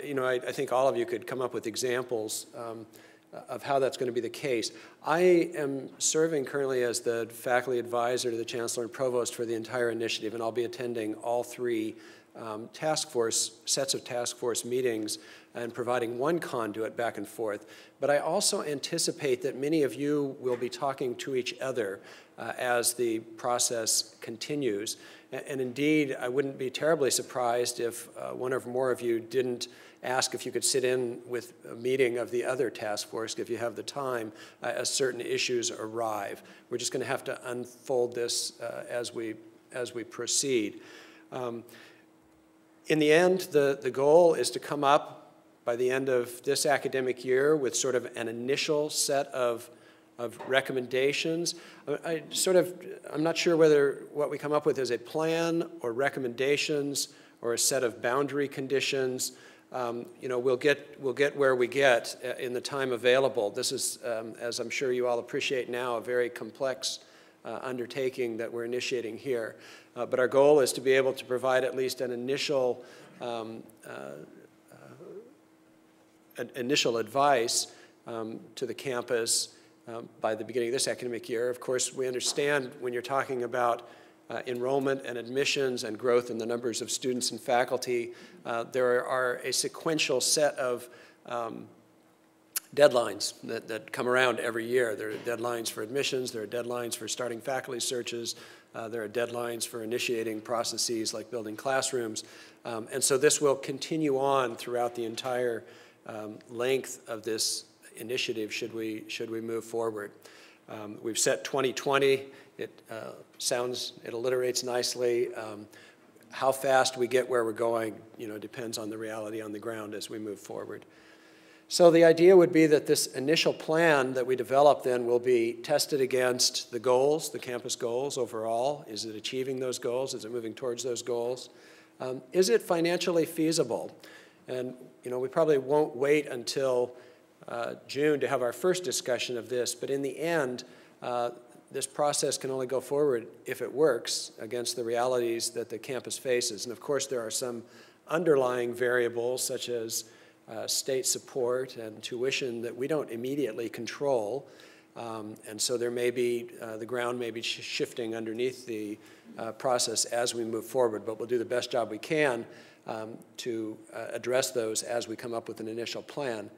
think all of you could come up with examples how that's going to be the case. I am serving currently as the faculty advisor to the Chancellor and Provost for the entire initiative, and I'll be attending all three sets of task force meetings and providing one conduit back and forth. But I also anticipate that many of you will be talking to each other as the process continues. And indeed, I wouldn't be terribly surprised if one or more of you didn't ask if you could sit in with a meeting of the other task force if you have the time as certain issues arrive. We're just going to have to unfold this as we proceed. In the end, the goal is to come up by the end of this academic year with sort of an initial set of recommendations. I'm not sure whether what we come up with is a plan or recommendations or a set of boundary conditions. We'll get where we get in the time available. This is, as I'm sure you all appreciate now, a very complex undertaking that we're initiating here. But our goal is to be able to provide at least an initial advice to the campus by the beginning of this academic year. Of course, we understand when you're talking about enrollment and admissions and growth in the numbers of students and faculty, there are a sequential set of deadlines that come around every year. There are deadlines for admissions, there are deadlines for starting faculty searches, there are deadlines for initiating processes like building classrooms. And so this will continue on throughout the entire length of this initiative should we move forward. We've set 2020. It alliterates nicely. How fast we get where we're going, depends on the reality on the ground as we move forward. So the idea would be that this initial plan that we develop then will be tested against the goals, the campus goals overall. Is it achieving those goals? Is it moving towards those goals? Is it financially feasible? And we probably won't wait until June to have our first discussion of this, but in the end, this process can only go forward if it works against the realities that the campus faces. And of course, there are some underlying variables such as state support and tuition that we don't immediately control. And so there may be, the ground may be shifting underneath the process as we move forward, but we'll do the best job we can to address those as we come up with an initial plan.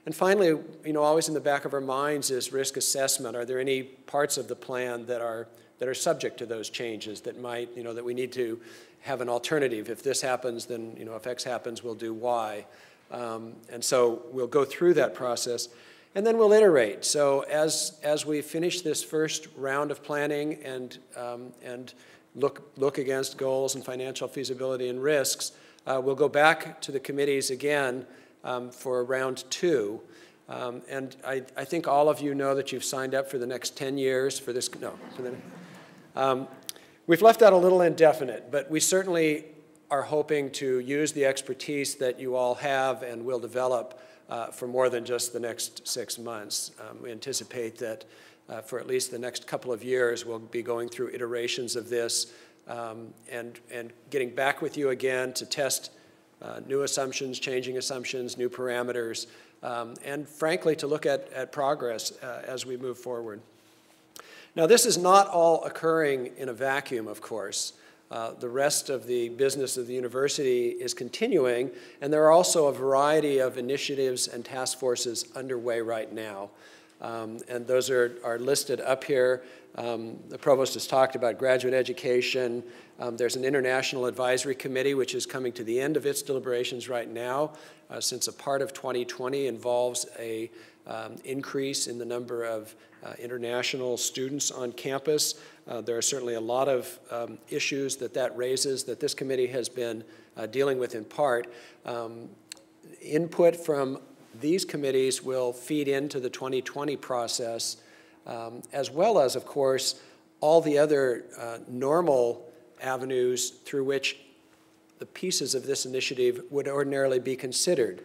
And finally, always in the back of our minds is risk assessment. Are there any parts of the plan that are subject to those changes that might, that we need to have an alternative? If this happens, then, if X happens, we'll do Y. And so we'll go through that process, and then we'll iterate. So as we finish this first round of planning and look against goals and financial feasibility and risks, we'll go back to the committees again for round 2. And I think all of you know that you've signed up for the next 10 years for this. We've left that a little indefinite, but we certainly are hoping to use the expertise that you all have and will develop for more than just the next 6 months. We anticipate that for at least the next couple of years, we'll be going through iterations of this and getting back with you again to test new assumptions, changing assumptions, new parameters, and frankly, to look at progress as we move forward. Now, this is not all occurring in a vacuum, of course. The rest of the business of the university is continuing, and there are also a variety of initiatives and task forces underway right now. And those are listed up here. The provost has talked about graduate education. There's an international advisory committee which is coming to the end of its deliberations right now, since a part of 2020 involves a increase in the number of international students on campus. There are certainly a lot of issues that raises that this committee has been dealing with in part. Input from these committees will feed into the 2020 process, as well as, of course, all the other normal avenues through which the pieces of this initiative would ordinarily be considered.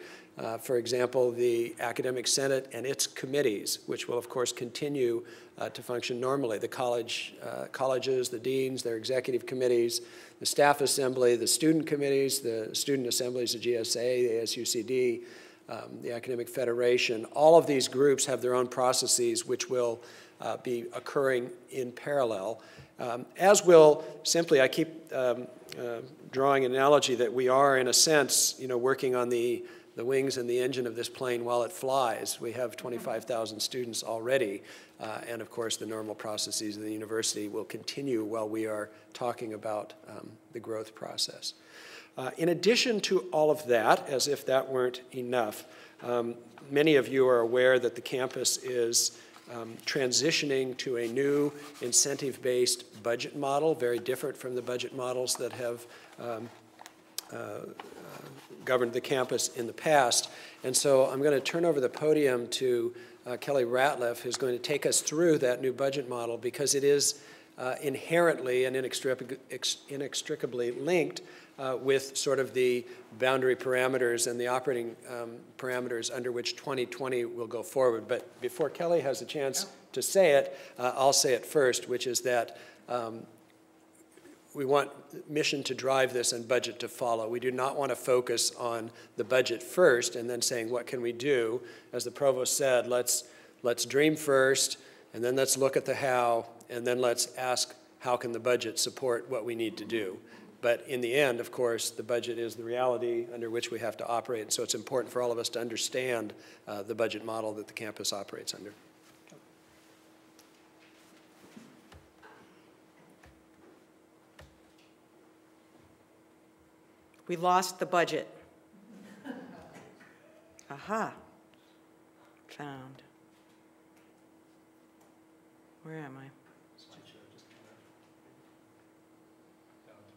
For example, the Academic Senate and its committees, which will, of course, continue to function normally. The colleges, the deans, their executive committees, the staff assembly, the student committees, the student assemblies, the GSA, the ASUCD, the Academic Federation. All of these groups have their own processes which will be occurring in parallel. As will simply, I keep drawing an analogy that we are, in a sense, working on the wings and the engine of this plane while it flies. We have 25,000 students already, and of course the normal processes of the university will continue while we are talking about the growth process. In addition to all of that, as if that weren't enough, many of you are aware that the campus is transitioning to a new incentive-based budget model, very different from the budget models that have governed the campus in the past. And so I'm going to turn over the podium to Kelly Ratliff, who's going to take us through that new budget model, because it is inherently and inextricably linked with sort of the boundary parameters and the operating parameters under which 2020 will go forward. But before Kelly has a chance to say it, I'll say it first, which is that we want mission to drive this and budget to follow. We do not want to focus on the budget first and then saying, what can we do? As the provost said, let's dream first, and then let's look at the how, and then let's ask, how can the budget support what we need to do? But in the end, of course, the budget is the reality under which we have to operate, and so it's important for all of us to understand the budget model that the campus operates under. We lost the budget. Aha. Found. Where am I?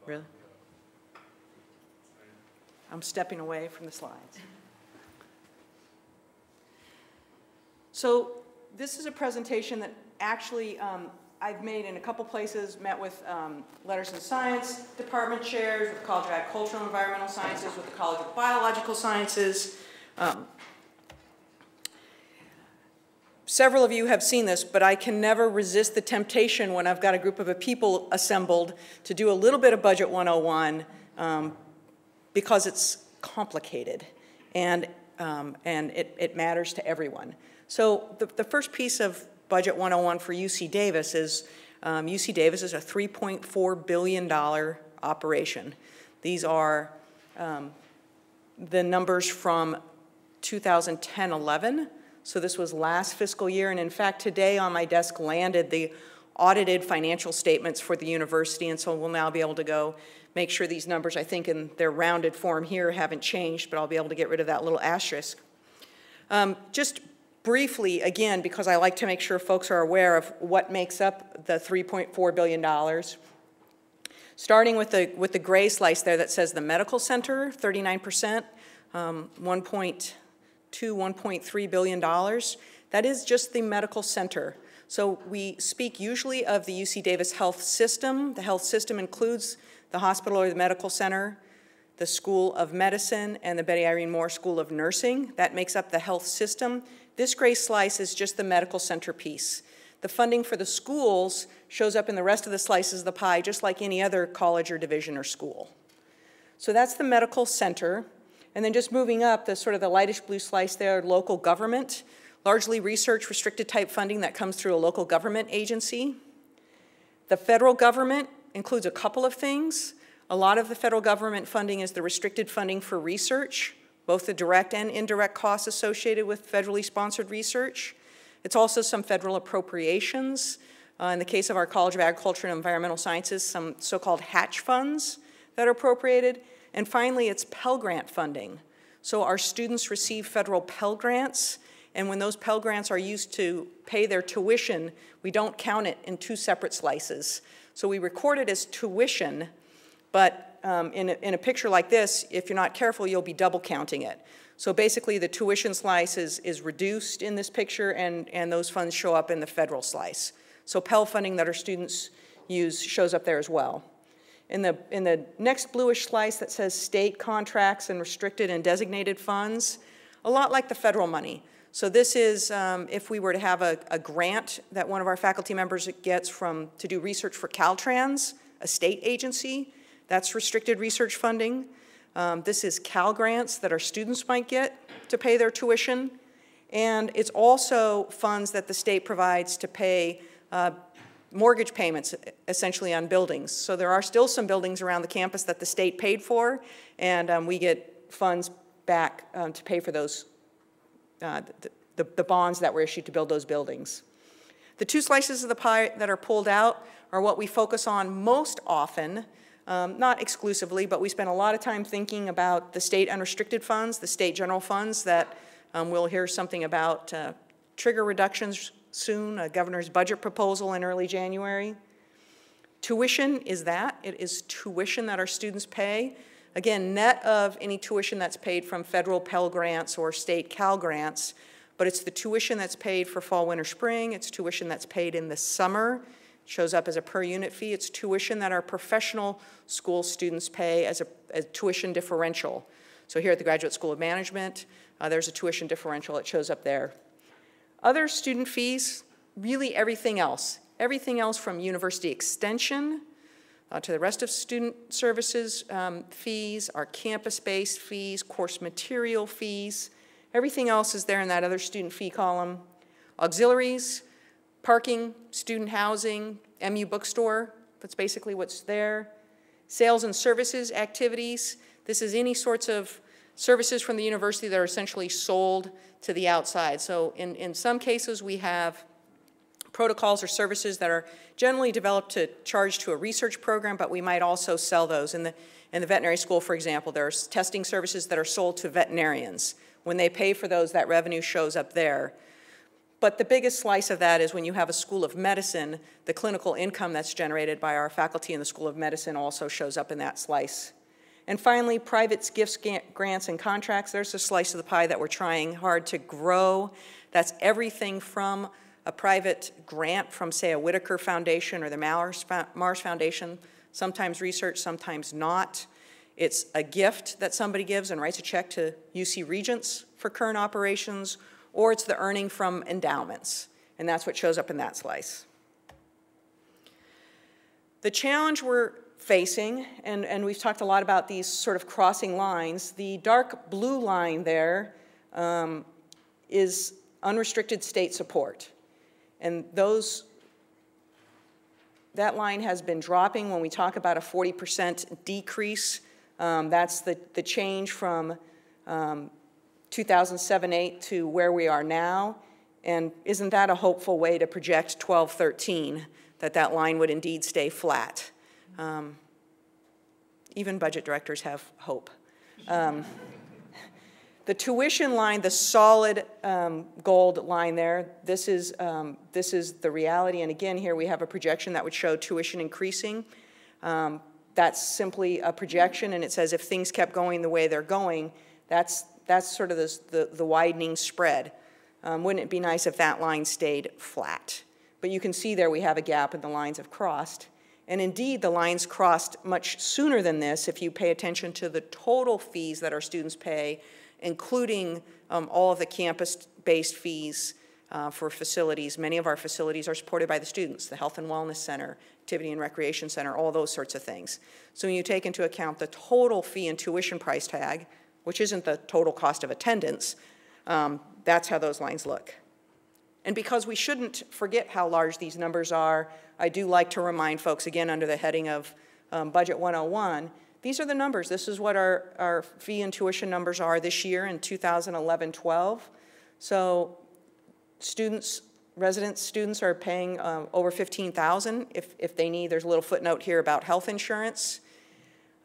Really? I'm stepping away from the slides. So this is a presentation that actually I've made in a couple places, met with Letters in Science department chairs, with the College of Agricultural and Environmental Sciences, with the College of Biological Sciences. Several of you have seen this, but I can never resist the temptation when I've got a group of people assembled to do a little bit of Budget 101 because it's complicated and it matters to everyone. So the first piece of Budget 101 for UC Davis is UC Davis is a $3.4 billion operation. These are the numbers from 2010-11. So this was last fiscal year, and in fact, today on my desk landed the audited financial statements for the university, and so we'll now be able to go make sure these numbers, I think in their rounded form here, haven't changed, but I'll be able to get rid of that little asterisk. Just briefly, again, because I like to make sure folks are aware of what makes up the $3.4 billion. Starting with the gray slice there that says the medical center, 39%, $1.3 billion. That is just the medical center. So we speak usually of the UC Davis health system. The health system includes the hospital or the medical center, the School of Medicine, and the Betty Irene Moore School of Nursing. That makes up the health system. This gray slice is just the medical center piece. The funding for the schools shows up in the rest of the slices of the pie, just like any other college or division or school. So that's the medical center. And then just moving up, the sort of the lightish blue slice there, local government, largely research restricted type funding that comes through a local government agency. The federal government includes a couple of things. A lot of the federal government funding is the restricted funding for research, both the direct and indirect costs associated with federally sponsored research. It's also some federal appropriations. In the case of our College of Agriculture and Environmental Sciences, some so-called hatch funds that are appropriated. And finally, it's Pell Grant funding. So our students receive federal Pell Grants, and when those Pell Grants are used to pay their tuition, we don't count it in two separate slices. So we record it as tuition, but in a picture like this, if you're not careful, you'll be double counting it. So basically, the tuition slice is reduced in this picture, and those funds show up in the federal slice. So Pell funding that our students use shows up there as well. In the next bluish slice that says state contracts and restricted and designated funds, a lot like the federal money. So this is if we were to have a grant that one of our faculty members gets to do research for Caltrans, a state agency, that's restricted research funding. This is Cal grants that our students might get. to pay their tuition, and it's also funds that the state provides to pay mortgage payments, essentially, on buildings. So there are still some buildings around the campus that the state paid for, and we get funds back to pay for those, the bonds that were issued to build those buildings. The two slices of the pie that are pulled out are what we focus on most often, not exclusively, but we spend a lot of time thinking about the state unrestricted funds, the state general funds that we'll hear something about trigger reductions soon, a governor's budget proposal in early January. Tuition is that. It is tuition that our students pay. Again, net of any tuition that's paid from federal Pell Grants or state Cal Grants, but it's the tuition that's paid for fall, winter, spring. It's tuition that's paid in the summer. It shows up as a per unit fee. It's tuition that our professional school students pay as a tuition differential. So here at the Graduate School of Management, there's a tuition differential. It shows up there. Other student fees, really everything else. Everything else from university extension to the rest of student services fees, our campus-based fees, course material fees. Everything else is there in that other student fee column. Auxiliaries, parking, student housing, MU bookstore, that's basically what's there. Sales and services activities, this is any sorts of services from the university that are essentially sold to the outside. So in some cases we have protocols or services that are generally developed to charge to a research program, but we might also sell those. In the veterinary school, for example, there's testing services that are sold to veterinarians. When they pay for those, that revenue shows up there. But the biggest slice of that is when you have a school of medicine, the clinical income that's generated by our faculty in the School of Medicine also shows up in that slice. And finally, private gifts, grants, and contracts. There's a slice of the pie that we're trying hard to grow. That's everything from a private grant from, say, a Whitaker Foundation or the Mars Foundation, sometimes research, sometimes not. It's a gift that somebody gives and writes a check to UC Regents for current operations, or it's the earning from endowments, and that's what shows up in that slice. The challenge we're facing, and we've talked a lot about these sort of crossing lines, the dark blue line there is unrestricted state support. And that line has been dropping. When we talk about a 40% decrease, that's the change from 2007-08 to where we are now. And isn't that a hopeful way to project 12-13, that line would indeed stay flat? Even budget directors have hope. The tuition line, the solid gold line there, this is the reality. And again, here we have a projection that would show tuition increasing. That's simply a projection, and it says if things kept going the way they're going, that's sort of the widening spread. Wouldn't it be nice if that line stayed flat? But you can see there we have a gap and the lines have crossed. And indeed, the lines crossed much sooner than this if you pay attention to the total fees that our students pay, including all of the campus-based fees for facilities. Many of our facilities are supported by the students, the Health and Wellness Center, Activity and Recreation Center, all those sorts of things. So when you take into account the total fee and tuition price tag, which isn't the total cost of attendance, that's how those lines look. And because we shouldn't forget how large these numbers are, I do like to remind folks, again, under the heading of Budget 101, these are the numbers. This is what our fee and tuition numbers are this year in 2011-12. So resident students are paying over $15,000 if they need. There's a little footnote here about health insurance.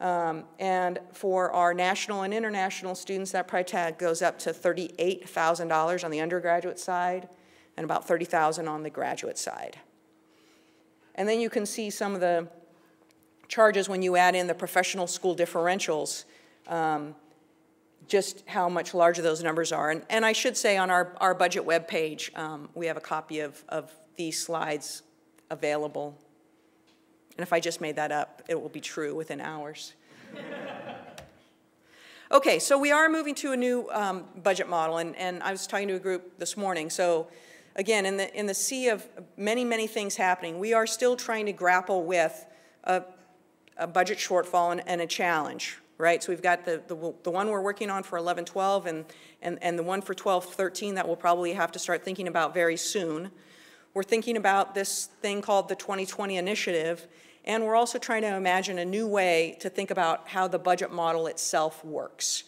And for our national and international students, that price tag goes up to $38,000 on the undergraduate side and about $30,000 on the graduate side. And then you can see some of the charges when you add in the professional school differentials, just how much larger those numbers are. And I should say on our budget webpage, we have a copy of these slides available. And if I just made that up, it will be true within hours. Okay, so we are moving to a new budget model, and I was talking to a group this morning. So again, in the sea of many, many things happening, we are still trying to grapple with a budget shortfall and a challenge. right? So we've got the one we're working on for 11-12 and the one for 12-13 that we'll probably have to start thinking about very soon. We're thinking about this thing called the 2020 Initiative, and we're also trying to imagine a new way to think about how the budget model itself works.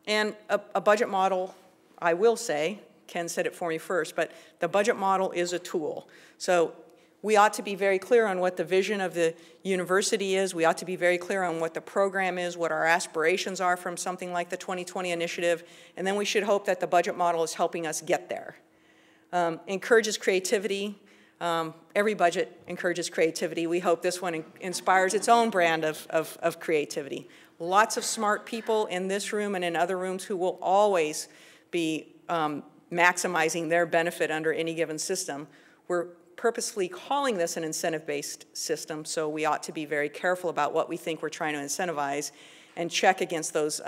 And a budget model, I will say, Ken said it for me first, but the budget model is a tool. So we ought to be very clear on what the vision of the university is. We ought to be very clear on what the program is, what our aspirations are from something like the 2020 Initiative, and then we should hope that the budget model is helping us get there. Encourages creativity. Every budget encourages creativity. We hope this one inspires its own brand of creativity. Lots of smart people in this room and in other rooms who will always be maximizing their benefit under any given system. We're purposely calling this an incentive-based system, so we ought to be very careful about what we think we're trying to incentivize and check against those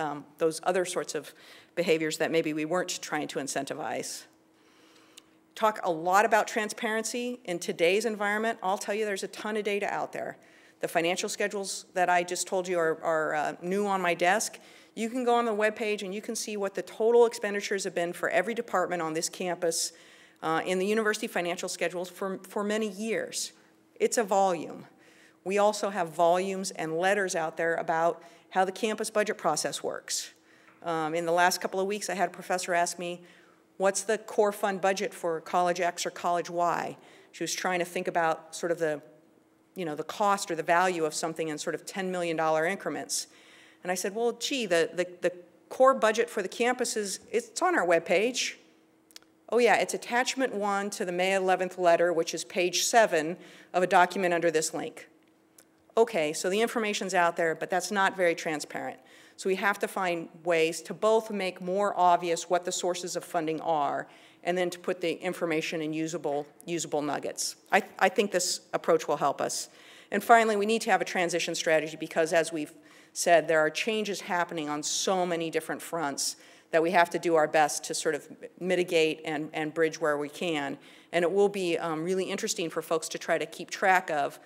other sorts of behaviors that maybe we weren't trying to incentivize. Talk a lot about transparency in today's environment. I'll tell you there's a ton of data out there. The financial schedules that I just told you are new on my desk. You can go on the webpage and you can see what the total expenditures have been for every department on this campus in the university financial schedules for many years. It's a volume. We also have volumes and letters out there about how the campus budget process works. In the last couple of weeks, I had a professor ask me, what's the core fund budget for College X or College Y? She was trying to think about sort of the cost or the value of something in sort of $10 million increments. And I said, well, gee, the core budget for the campuses, it's on our webpage. Oh yeah, it's attachment 1 to the May 11th letter, which is page 7 of a document under this link. Okay, so the information's out there, but that's not very transparent. So we have to find ways to both make more obvious what the sources of funding are and then to put the information in usable nuggets. I think this approach will help us. And finally, we need to have a transition strategy because, as we've said, there are changes happening on so many different fronts that we have to do our best to sort of mitigate and bridge where we can. And it will be really interesting for folks to try to keep track of,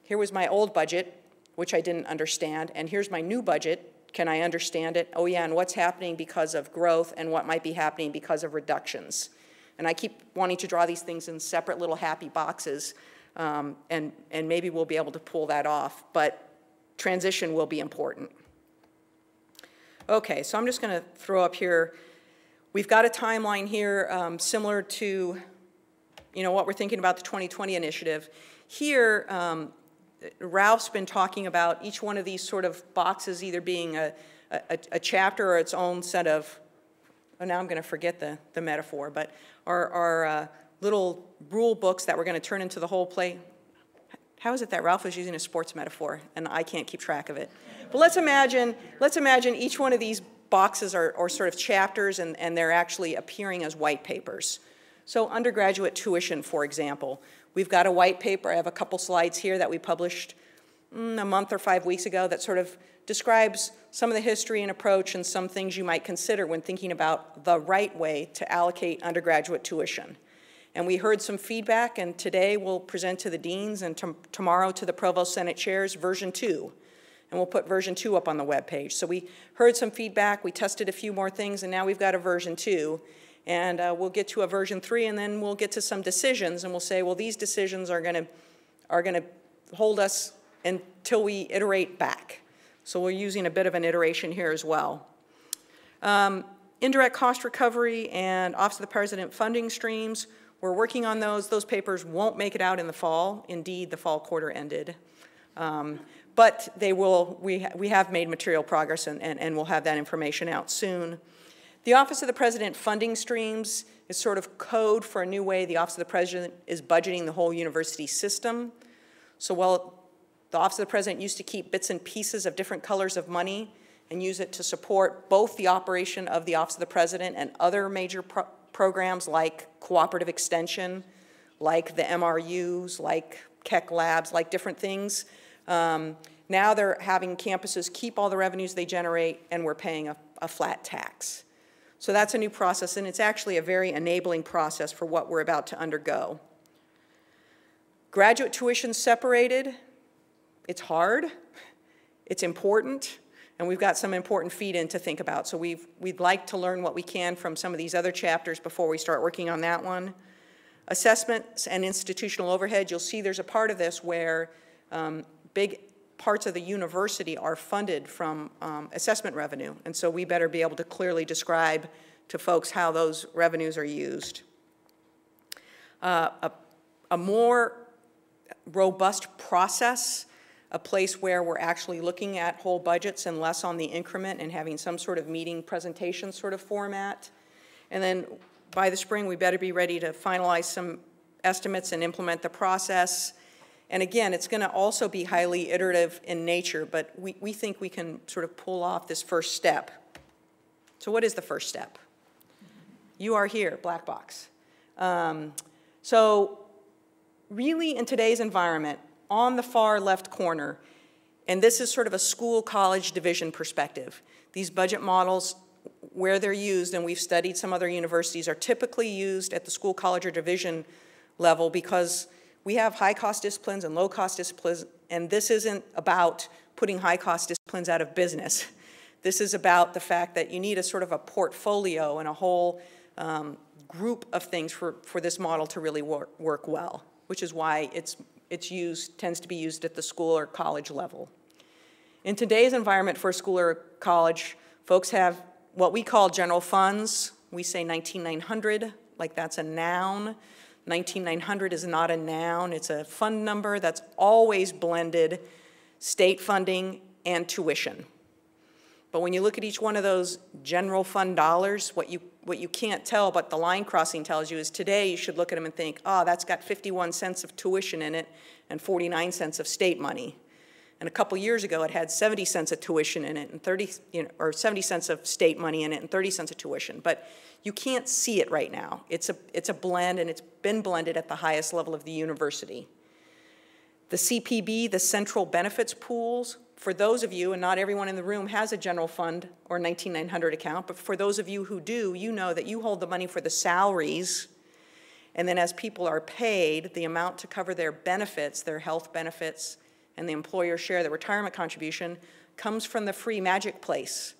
here was my old budget, which I didn't understand, and here's my new budget. Can I understand it? Oh yeah, and what's happening because of growth and what might be happening because of reductions. And I keep wanting to draw these things in separate little happy boxes, and maybe we'll be able to pull that off, but transition will be important. Okay, so I'm just gonna throw up here, we've got a timeline here similar to what we're thinking about the 2020 Initiative. Here, Ralph's been talking about each one of these sort of boxes either being a chapter or its own set of, now I'm going to forget the metaphor, but our little rule books that we're going to turn into the whole play. How is it that Ralph is using a sports metaphor and I can't keep track of it? But let's imagine each one of these boxes are sort of chapters and they're actually appearing as white papers. So undergraduate tuition, for example. We've got a white paper. I have a couple slides here that we published a month or 5 weeks ago that sort of describes some of the history and approach and some things you might consider when thinking about the right way to allocate undergraduate tuition. And we heard some feedback, and today we'll present to the deans and tomorrow to the Provost Senate chairs version 2. And we'll put version 2 up on the webpage. So we heard some feedback, we tested a few more things, and now we've got a version 2. And we'll get to a version 3, and then we'll get to some decisions, and we'll say, well, these decisions are going to hold us until we iterate back. So we're using a bit of an iteration here as well. Indirect cost recovery and Office of the President funding streams, we're working on those. Those papers won't make it out in the fall. Indeed, the fall quarter ended. But they will. We have made material progress, and we'll have that information out soon. The Office of the President funding streams is sort of code for a new way the Office of the President is budgeting the whole university system. So while the Office of the President used to keep bits and pieces of different colors of money and use it to support both the operation of the Office of the President and other major programs like cooperative extension, like the MRUs, like Keck Labs, like different things. Now they're having campuses keep all the revenues they generate, and we're paying a flat tax. So that's a new process, and it's actually a very enabling process for what we're about to undergo. Graduate tuition separated, it's hard, it's important, And we've got some important feed-in to think about. So we'd like to learn what we can from some of these other chapters before we start working on that one. Assessments and institutional overhead, you'll see there's a part of this where big parts of the university are funded from assessment revenue. And so we better be able to clearly describe to folks how those revenues are used. A more robust process, a place where we're actually looking at whole budgets and less on the increment and having some sort of meeting presentation sort of format. And then by the spring, we better be ready to finalize some estimates and implement the process. And again, it's going to also be highly iterative in nature, but we think we can sort of pull off this first step. So what is the first step? You are here, black box. So really in today's environment, on the far left corner, and this is sort of a school-college division perspective, these budget models, where they're used, and we've studied some other universities, are typically used at the school, college, or division level because we have high-cost disciplines and low-cost disciplines, and this isn't about putting high-cost disciplines out of business. This is about the fact that you need a sort of a portfolio and a whole group of things for this model to really work well, which is why tends to be used at the school or college level. In today's environment for a school or college, folks have what we call general funds. We say 19,900, like that's a noun. 19,900 is not a noun. It's a fund number that's always blended state funding and tuition. But when you look at each one of those general fund dollars, what you can't tell, but the line crossing tells you, is today you should look at them and think, oh, that's got 51 cents of tuition in it and 49 cents of state money. And a couple years ago, it had 70 cents of tuition in it and or 70 cents of state money in it and 30 cents of tuition. But you can't see it right now. It's a blend, and it's been blended at the highest level of the university. The CPB, the central benefits pools, for those of you, and not everyone in the room has a general fund or 19,900 account, but for those of you who do, you know that you hold the money for the salaries, and then as people are paid, the amount to cover their benefits, their health benefits, and the employer share, the retirement contribution, comes from the free magic place.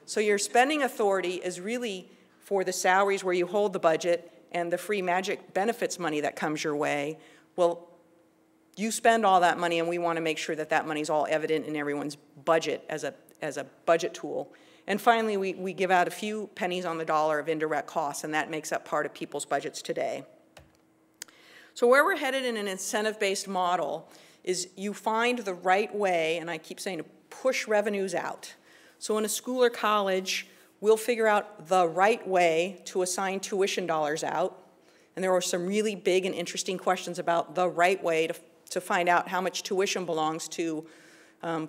So your spending authority is really for the salaries where you hold the budget and the free magic benefits money that comes your way. Well, you spend all that money, and we want to make sure that that money is all evident in everyone's budget as a budget tool. And finally, we give out a few pennies on the dollar of indirect costs, and that makes up part of people's budgets today. So where we're headed in an incentive-based model is you find the right way, and I keep saying to push revenues out. So in a school or college, we'll figure out the right way to assign tuition dollars out. And there are some really big and interesting questions about the right way to find out how much tuition belongs to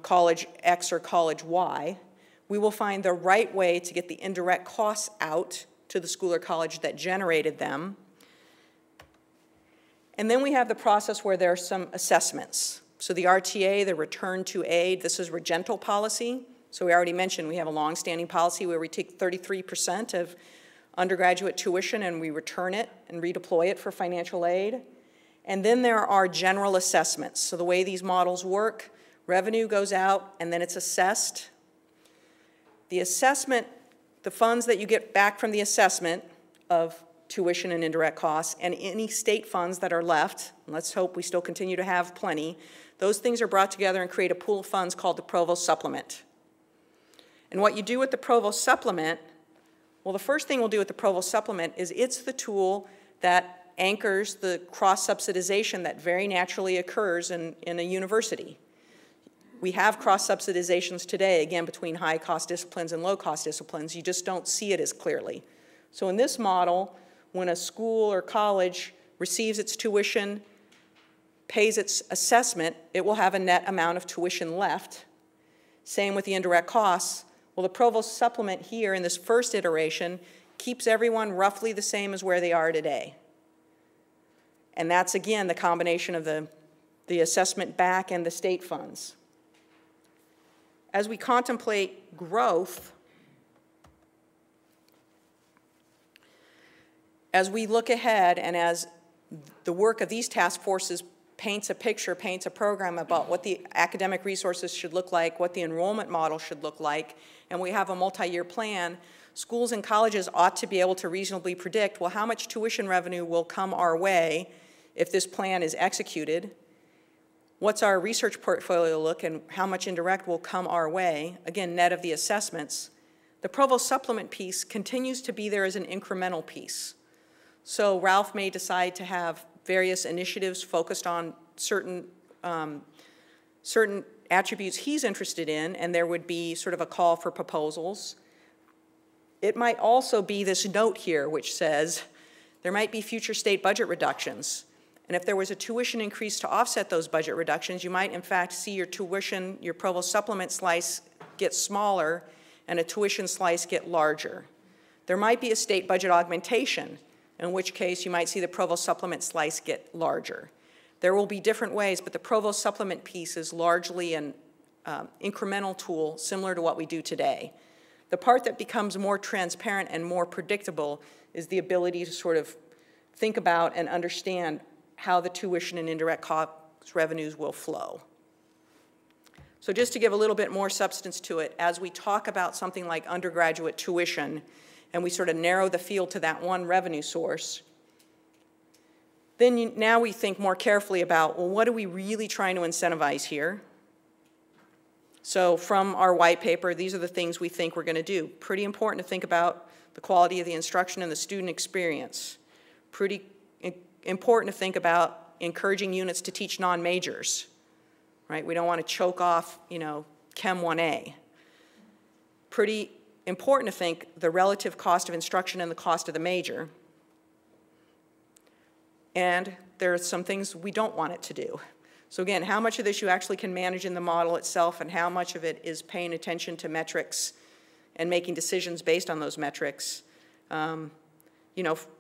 college X or college Y. We will find the right way to get the indirect costs out to the school or college that generated them. And then we have the process where there are some assessments. So the RTA, the return to aid, this is regental policy. So we already mentioned we have a long-standing policy where we take 33% of undergraduate tuition and we return it and redeploy it for financial aid. And then there are general assessments. So the way these models work, revenue goes out and then it's assessed. The assessment, the funds that you get back from the assessment of tuition and indirect costs, and any state funds that are left, and let's hope we still continue to have plenty, those things are brought together and create a pool of funds called the Provost Supplement. And what you do with the Provost Supplement, well, the first thing we'll do with the Provost Supplement is it's the tool that anchors the cross-subsidization that very naturally occurs in a university. We have cross-subsidizations today, again, between high-cost disciplines and low-cost disciplines. You just don't see it as clearly. So in this model, when a school or college receives its tuition, pays its assessment, it will have a net amount of tuition left. Same with the indirect costs. Well, the Provost Supplement here in this first iteration keeps everyone roughly the same as where they are today. And that's, again, the combination of the assessment back and the state funds. As we contemplate growth, as we look ahead and as the work of these task forces paints a picture, paints a program about what the academic resources should look like, what the enrollment model should look like, and we have a multi-year plan, schools and colleges ought to be able to reasonably predict, well, how much tuition revenue will come our way if this plan is executed? What's our research portfolio look, and how much indirect will come our way? Again, net of the assessments. The Provost supplement piece continues to be there as an incremental piece. So Ralph may decide to have various initiatives focused on certain attributes he's interested in, and there would be sort of a call for proposals. It might also be this note here which says there might be future state budget reductions. And if there was a tuition increase to offset those budget reductions, you might in fact see your tuition, your Provost supplement slice get smaller and a tuition slice get larger. There might be a state budget augmentation, in which case you might see the Provost supplement slice get larger. There will be different ways, but the Provost supplement piece is largely an incremental tool similar to what we do today. The part that becomes more transparent and more predictable is the ability to sort of think about and understand how the tuition and indirect cost revenues will flow. So just to give a little bit more substance to it, as we talk about something like undergraduate tuition, and we sort of narrow the field to that one revenue source, then now we think more carefully about, well, what are we really trying to incentivize here? So from our white paper, these are the things we think we're going to do. Pretty important to think about the quality of the instruction and the student experience. Pretty important to think about encouraging units to teach non-majors, right? We don't want to choke off, Chem 1A. Pretty important to think the relative cost of instruction and the cost of the major. And there are some things we don't want it to do. So again, how much of this you actually can manage in the model itself, and how much of it is paying attention to metrics and making decisions based on those metrics.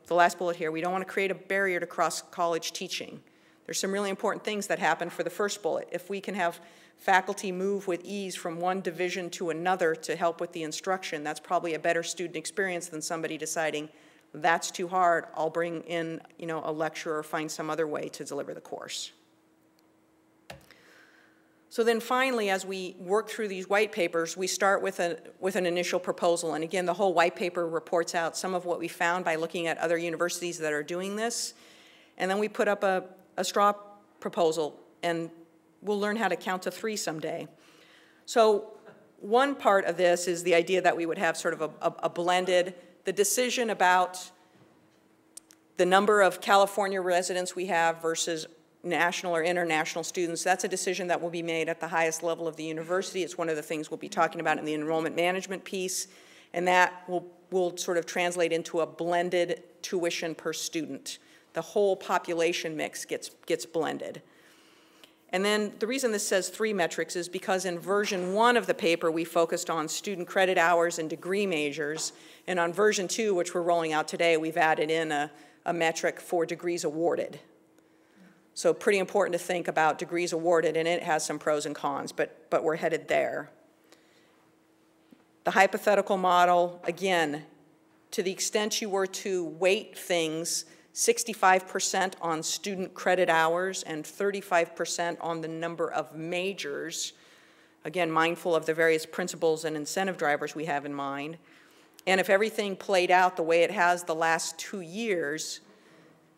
The last bullet here, we don't want to create a barrier to cross-college teaching. There's some really important things that happen for the first bullet. If we can have faculty move with ease from one division to another to help with the instruction, that's probably a better student experience than somebody deciding, that's too hard, I'll bring in a lecturer or find some other way to deliver the course. So then finally, as we work through these white papers, we start with an initial proposal. And again, the whole white paper reports out some of what we found by looking at other universities that are doing this. And then we put up a straw proposal, and we'll learn how to count to 3 someday. So one part of this is the idea that we would have sort of a blended, the decision about the number of California residents we have versus national or international students, that's a decision that will be made at the highest level of the university. It's one of the things we'll be talking about in the enrollment management piece, and that will sort of translate into a blended tuition per student. The whole population mix gets blended. And then the reason this says 3 metrics is because in version 1 of the paper, we focused on student credit hours and degree majors, and on version 2, which we're rolling out today, we've added in a metric for degrees awarded. So pretty important to think about degrees awarded, and it has some pros and cons, but we're headed there. The hypothetical model, again, to the extent you were to weight things 65% on student credit hours and 35% on the number of majors, again, mindful of the various principles and incentive drivers we have in mind. And if everything played out the way it has the last 2 years,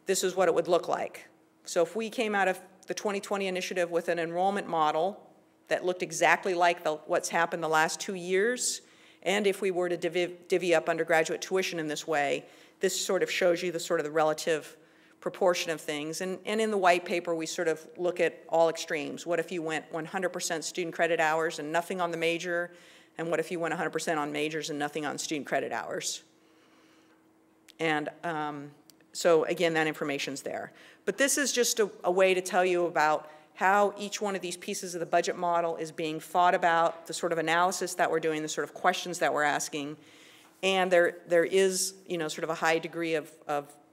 this is what it would look like. So if we came out of the 2020 initiative with an enrollment model that looked exactly like what's happened the last 2 years, and if we were to divvy up undergraduate tuition in this way, this sort of shows you the relative proportion of things. And in the white paper, we sort of look at all extremes. What if you went 100% student credit hours and nothing on the major? And what if you went 100% on majors and nothing on student credit hours? And so again, that information's there. But this is just a way to tell you about how each one of these pieces of the budget model is being thought about, the sort of analysis that we're doing, the sort of questions that we're asking. And there is, sort of a high degree of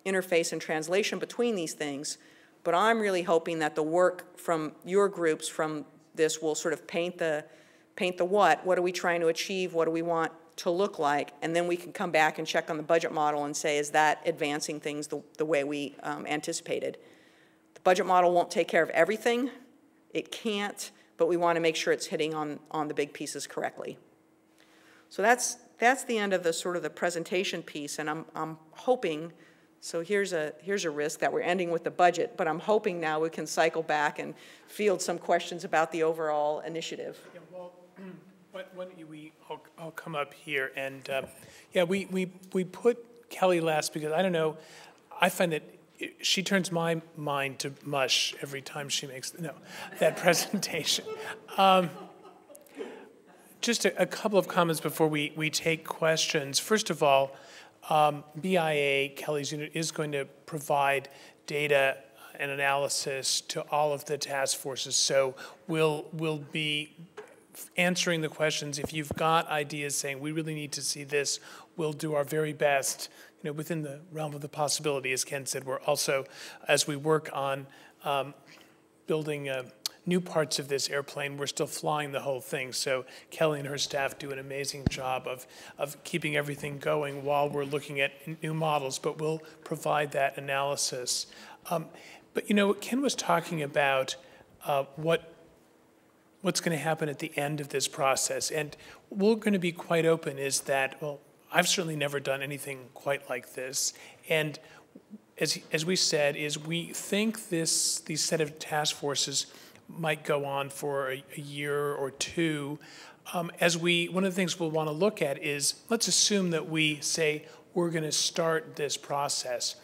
interface and translation between these things. But I'm really hoping that the work from your groups from this will sort of paint the what are we trying to achieve, what do we want to look like, and then we can come back and check on the budget model and say, is that advancing things the way we anticipated? Budget model won't take care of everything. It can't, but we want to make sure it's hitting on the big pieces correctly. So that's the end of the sort of the presentation piece, and I'm hoping, so here's a risk that we're ending with the budget, but I'm hoping now we can cycle back and field some questions about the overall initiative. Yeah, well, why don't I'll come up here, and yeah, we put Kelly last because I don't know, I find that she turns my mind to mush every time she makes that presentation. Just a couple of comments before we take questions. First of all, BIA, Kelly's unit, is going to provide data and analysis to all of the task forces. So we'll be answering the questions. If you've got ideas saying we really need to see this, we'll do our very best, within the realm of the possibility. As Ken said, we're also, as we work on building new parts of this airplane, we're still flying the whole thing. So Kelly and her staff do an amazing job of keeping everything going while we're looking at new models, but we'll provide that analysis. But Ken was talking about what's going to happen at the end of this process. And we're going to be quite open is that, well, I've certainly never done anything quite like this. And as we said, is we think these set of task forces might go on for a year or two. One of the things we'll want to look at is, let's assume that we say we're going to start this process.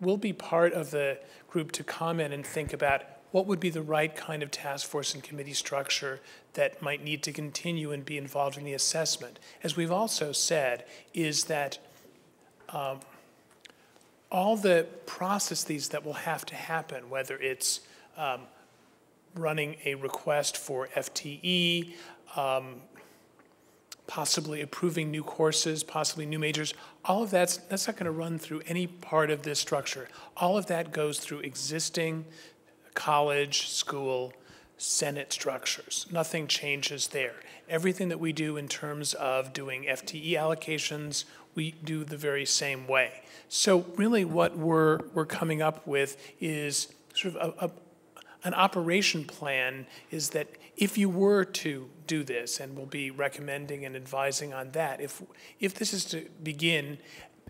We'll be part of the group to comment and think about what would be the right kind of task force and committee structure that might need to continue and be involved in the assessment. As we've also said, is that all the processes that will have to happen, whether it's running a request for FTE, possibly approving new courses, possibly new majors, all of that's not going to run through any part of this structure. All of that goes through existing college, school, Senate structures. Nothing changes there. Everything that we do in terms of doing FTE allocations, we do the very same way. So really what we're coming up with is sort of an operation plan, is that if you were to do this, and we'll be recommending and advising on that, if this is to begin,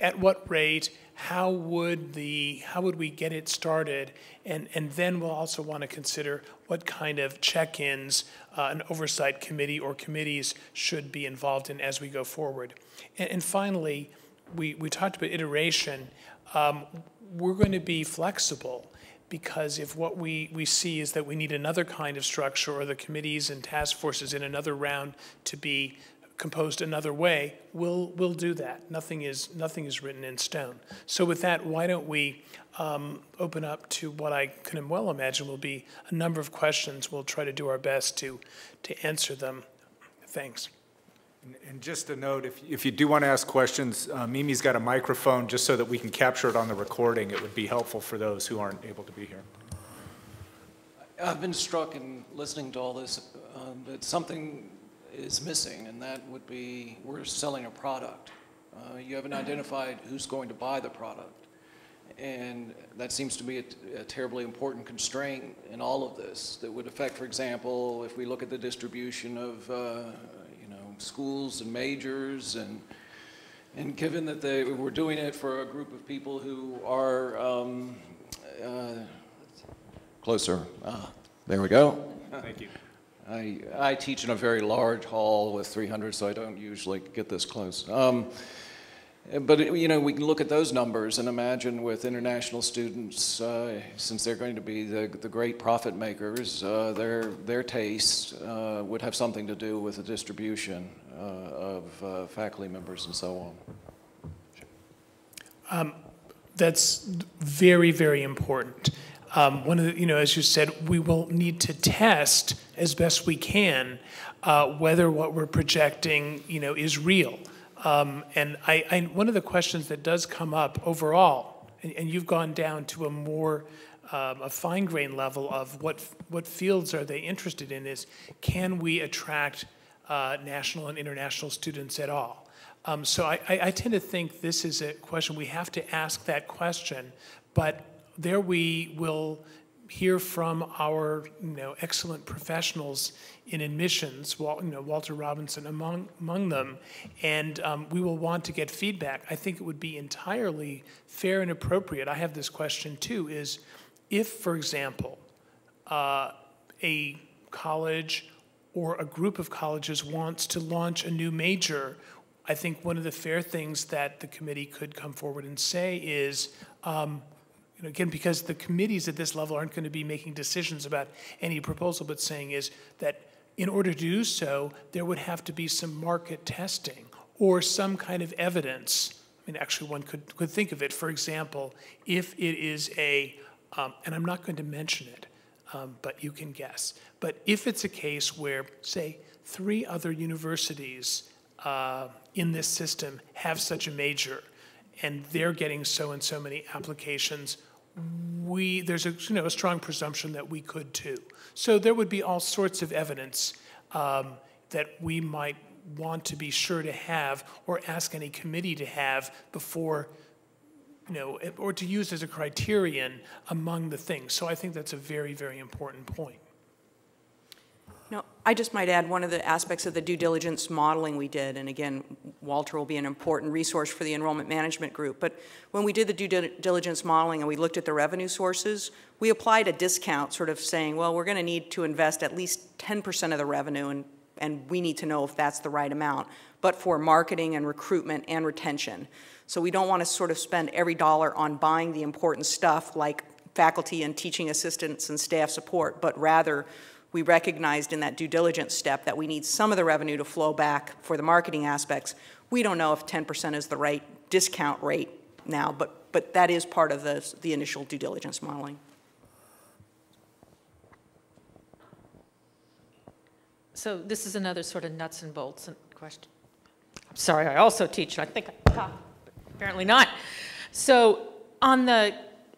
at what rate, how would we get it started, and then we'll also want to consider what kind of check-ins an oversight committee or committees should be involved in as we go forward. And finally, we talked about iteration. We're going to be flexible, because if what we see is that we need another kind of structure, or the committees and task forces in another round to be composed another way, we'll do that. Nothing is written in stone. So with that, why don't we open up to what I can well imagine will be a number of questions. We'll try to do our best to answer them. Thanks. And just a note, if you do want to ask questions, Mimi's got a microphone just so that we can capture it on the recording. It would be helpful for those who aren't able to be here. I've been struck in listening to all this that something is missing, and that would be we're selling a product. You haven't identified who's going to buy the product. And that seems to be a terribly important constraint in all of this that would affect, for example, if we look at the distribution of schools and majors, and given that we're doing it for a group of people who are closer. There we go. Thank you. I teach in a very large hall with 300, so I don't usually get this close. But we can look at those numbers and imagine with international students, since they're going to be the great profit makers, their tastes would have something to do with the distribution of faculty members and so on. That's very, very important. One of the, as you said, we will need to test as best we can whether what we're projecting, is real. And one of the questions that does come up overall, and you've gone down to a more a fine-grained level of what fields are they interested in, is can we attract national and international students at all? So I tend to think this is a question we have to ask that question, but there we will hear from our excellent professionals in admissions, Walter Robinson among them, and we will want to get feedback. I think it would be entirely fair and appropriate. I have this question too, is if, for example, a college or a group of colleges wants to launch a new major, I think one of the fair things that the committee could come forward and say is, again, because the committees at this level aren't going to be making decisions about any proposal, but saying is that in order to do so, there would have to be some market testing or some kind of evidence. I mean, actually, one could think of it. For example, if it is and I'm not going to mention it, but you can guess. But if it's a case where, say, 3 other universities in this system have such a major, and they're getting so and so many applications, there's a strong presumption that we could too. So there would be all sorts of evidence that we might want to be sure to have or ask any committee to have before, or to use as a criterion among the things. So I think that's a very, very important point. I just might add one of the aspects of the due diligence modeling we did, and again, Walter will be an important resource for the enrollment management group, but when we did the due diligence modeling and we looked at the revenue sources, we applied a discount sort of saying, well, we're going to need to invest at least 10% of the revenue, and we need to know if that's the right amount, but for marketing and recruitment and retention. So we don't want to sort of spend every dollar on buying the important stuff like faculty and teaching assistants and staff support, but rather we recognized in that due diligence step that we need some of the revenue to flow back for the marketing aspects. We don't know if 10% is the right discount rate now, but that is part of the initial due diligence modeling. So this is another sort of nuts and bolts question. I'm sorry, I also teach, and I think apparently not. So on the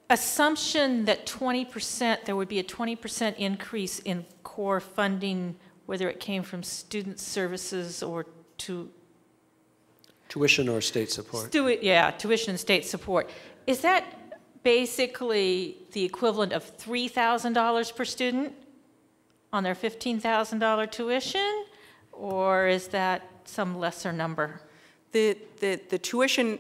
assumption that 20%, there would be a 20% increase in core funding, whether it came from student services or tuition or state support. Tuition and state support. Is that basically the equivalent of $3,000 per student on their $15,000 tuition, or is that some lesser number? The tuition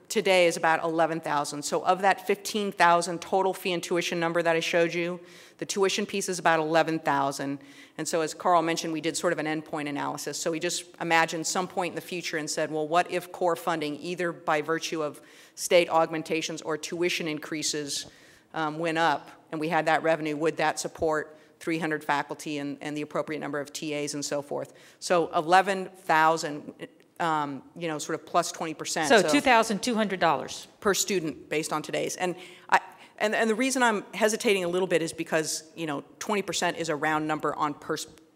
today is about $11,000. So of that $15,000 total fee and tuition number that I showed you, the tuition piece is about $11,000. And so as Carl mentioned, we did sort of an endpoint analysis. So we just imagined some point in the future and said, well, what if core funding, either by virtue of state augmentations or tuition increases, went up, and we had that revenue, would that support 300 faculty and the appropriate number of TAs and so forth? So 11,000, sort of plus 20%. So $2,200 per student based on today's. And the reason I'm hesitating a little bit is because 20% is a round number on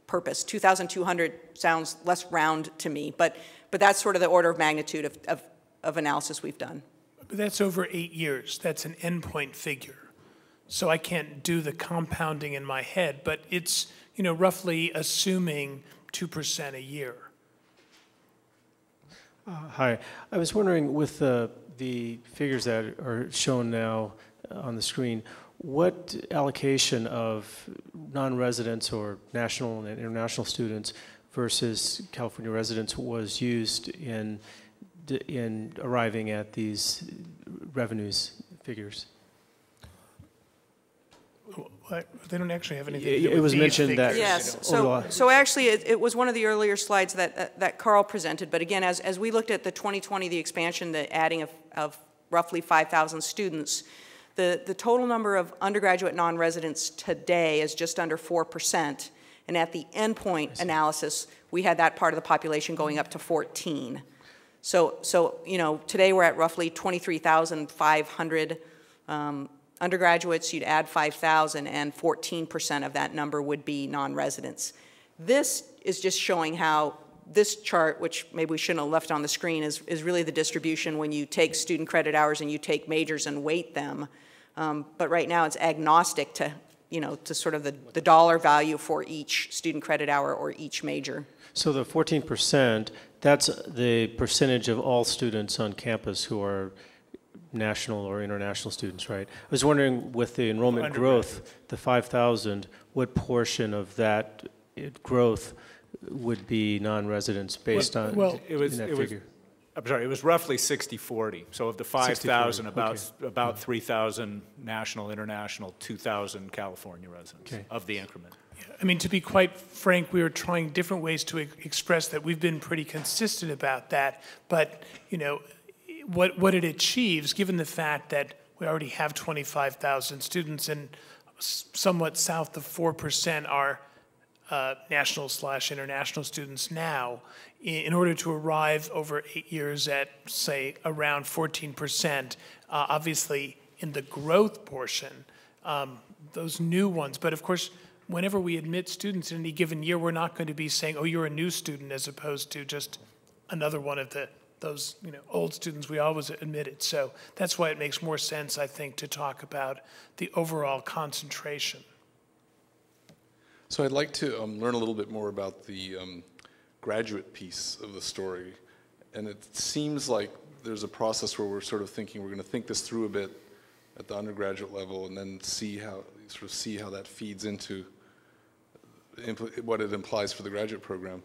purpose. 2,200 sounds less round to me, but that's sort of the order of magnitude of analysis we've done. But that's over 8 years. That's an endpoint figure. So I can't do the compounding in my head, but it's roughly assuming 2% a year. Hi, I was wondering with the figures that are shown now on the screen, what allocation of non-residents or national and international students versus California residents was used in arriving at these revenues figures? They don't actually have anything to do with it was mentioned figures. that. Yes, so actually it was one of the earlier slides that Carl presented, but again, as we looked at the 2020, the expansion, the adding of roughly 5,000 students, the total number of undergraduate non-residents today is just under 4%, and at the endpoint analysis, we had that part of the population going up to 14. So today we're at roughly 23,500 undergraduates. You'd add 5,000, and 14% of that number would be non-residents. This is just showing how this chart, which maybe we shouldn't have left on the screen, is really the distribution when you take student credit hours and you take majors and weight them. But right now it's agnostic to sort of the dollar value for each student credit hour or each major. So the 14%, that's the percentage of all students on campus who are national or international students, right? I was wondering, with the enrollment growth, the 5,000, what portion of that growth would be non-residents based on that figure? I'm sorry, it was roughly 60-40. So of the 5,000, about 3,000 national, international, 2,000 California residents of the increment. I mean, to be quite frank, we were trying different ways to express that. We've been pretty consistent about that. But, you know, what it achieves, given the fact that we already have 25,000 students and somewhat south of 4% are national/international students now, in order to arrive over 8 years at, say, around 14%, obviously in the growth portion, those new ones. But of course, whenever we admit students in any given year, we're not going to be saying, oh, you're a new student, as opposed to just another one of those old students we always admitted. So that's why it makes more sense, I think, to talk about the overall concentration. So I'd like to learn a little bit more about the graduate piece of the story. And it seems like there's a process where we're sort of thinking we're going to think this through a bit at the undergraduate level and then see how that feeds into what it implies for the graduate program.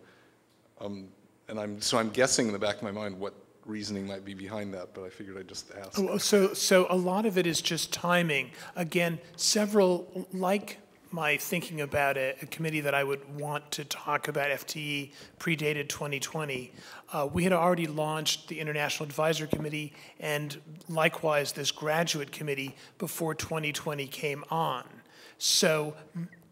So I'm guessing in the back of my mind what reasoning might be behind that, but I figured I'd just ask. So a lot of it is just timing. Again, several, like my thinking about a committee that I would want to talk about, FTE, predated 2020. We had already launched the International Advisor Committee and likewise this graduate committee before 2020 came on. So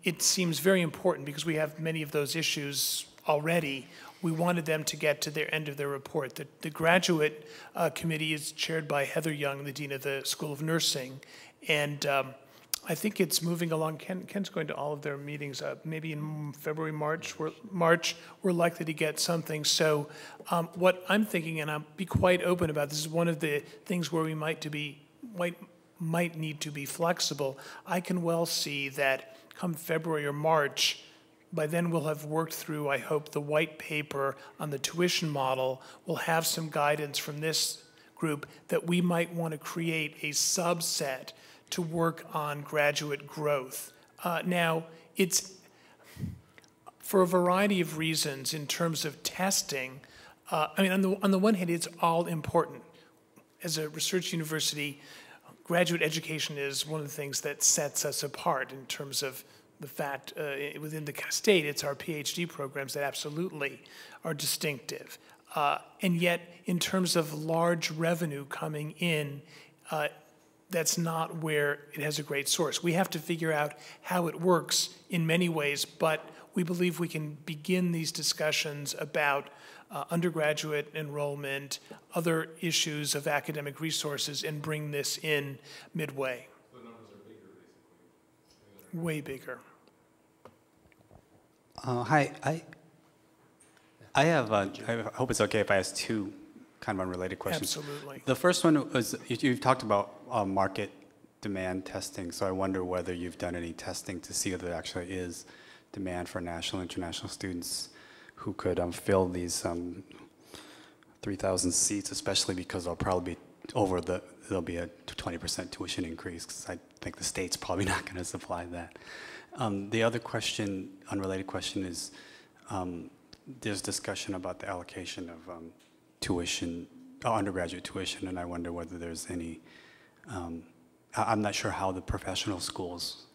it seems very important because we have many of those issues already. We wanted them to get to their end of their report. The graduate committee is chaired by Heather Young, the Dean of the School of Nursing, and I think it's moving along. Ken's going to all of their meetings. Maybe in February, March, we're likely to get something. So what I'm thinking, and I'll be quite open about this, is one of the things where we might need to be flexible. I can well see that come February or March, by then we'll have worked through, I hope, the white paper on the tuition model. We'll have some guidance from this group that we might want to create a subset to work on graduate growth. Now, it's for a variety of reasons in terms of testing. I mean, on the one hand, it's all important. As a research university, graduate education is one of the things that sets us apart in terms of the fact within the state, it's our PhD programs that absolutely are distinctive. And yet, in terms of large revenue coming in, that's not where it has a great source. We have to figure out how it works in many ways, but we believe we can begin these discussions about undergraduate enrollment, other issues of academic resources, and bring this in midway. The numbers are bigger, basically. Way bigger. Hi, I hope it's okay if I ask two kind of unrelated questions. Absolutely. The first one was, you've talked about market demand testing, so I wonder whether you've done any testing to see if there actually is demand for national and international students who could fill these 3,000 seats, especially because there'll probably be there'll be a 20% tuition increase, because I think the state's probably not going to supply that. The other question, unrelated question, is there's discussion about the allocation of tuition, undergraduate tuition, and I wonder whether there's any, I'm not sure how the professional schools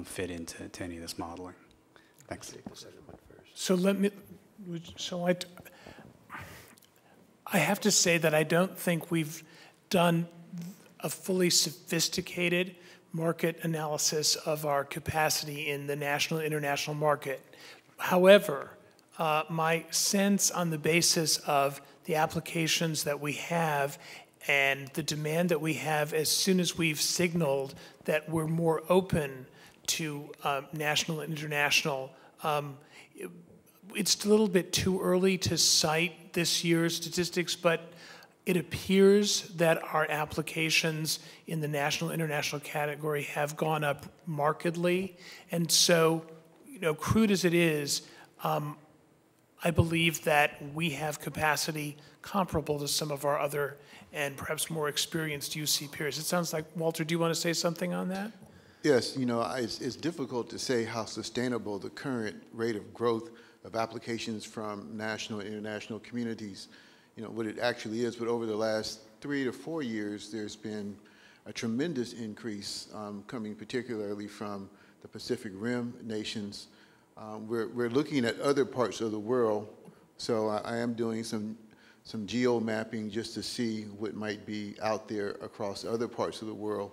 fit into any of this modeling. Thanks. So I have to say that I don't think we've done a fully sophisticated market analysis of our capacity in the national and international market. However, my sense on the basis of the applications that we have and the demand that we have, as soon as we've signaled that we're more open to national and international, it's a little bit too early to cite this year's statistics, but it appears that our applications in the national international category have gone up markedly. And so, crude as it is, I believe that we have capacity comparable to some of our other and perhaps more experienced UC peers. It sounds like, Walter, do you want to say something on that? Yes, you know, it's difficult to say how sustainable the current rate of growth of applications from national and international communities, you know, what it actually is. But over the last 3 to 4 years, there's been a tremendous increase coming particularly from the Pacific Rim nations. We're looking at other parts of the world, so I am doing some geo mapping just to see what might be out there across other parts of the world.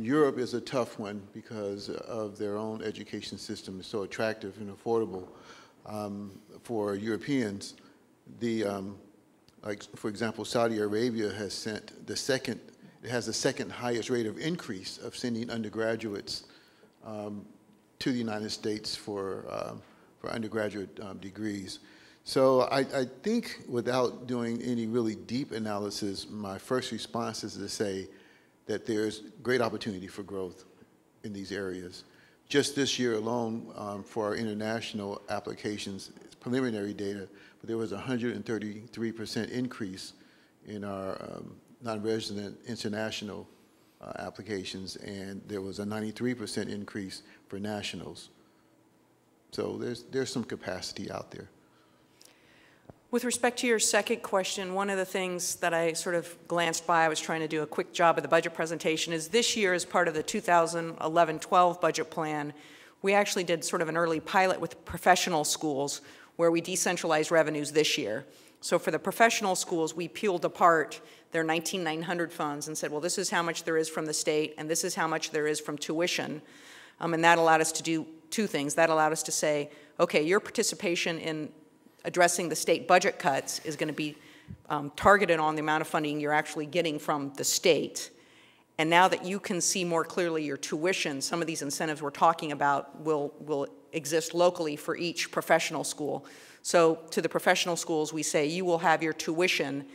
Europe is a tough one because of their own education system. It's so attractive and affordable for Europeans. Like for example, Saudi Arabia has sent it has the second highest rate of increase of sending undergraduates to the United States for undergraduate degrees. So I think without doing any really deep analysis, my first response is to say that there's great opportunity for growth in these areas. Just this year alone, for our international applications, it's preliminary data, but there was a 133% increase in our non-resident international applications, and there was a 93% increase for nationals. So there's some capacity out there. With respect to your second question, one of the things that I sort of glanced by, I was trying to do a quick job of the budget presentation, is this year as part of the 2011-12 budget plan, we actually did sort of an early pilot with professional schools where we decentralized revenues this year. So for the professional schools, we peeled apart their 19,900 funds and said, well, this is how much there is from the state, and this is how much there is from tuition. And that allowed us to do two things. That allowed us to say, okay, your participation in addressing the state budget cuts is going to be targeted on the amount of funding you're actually getting from the state. And now that you can see more clearly your tuition, some of these incentives we're talking about will exist locally for each professional school. So to the professional schools, we say you will have your tuition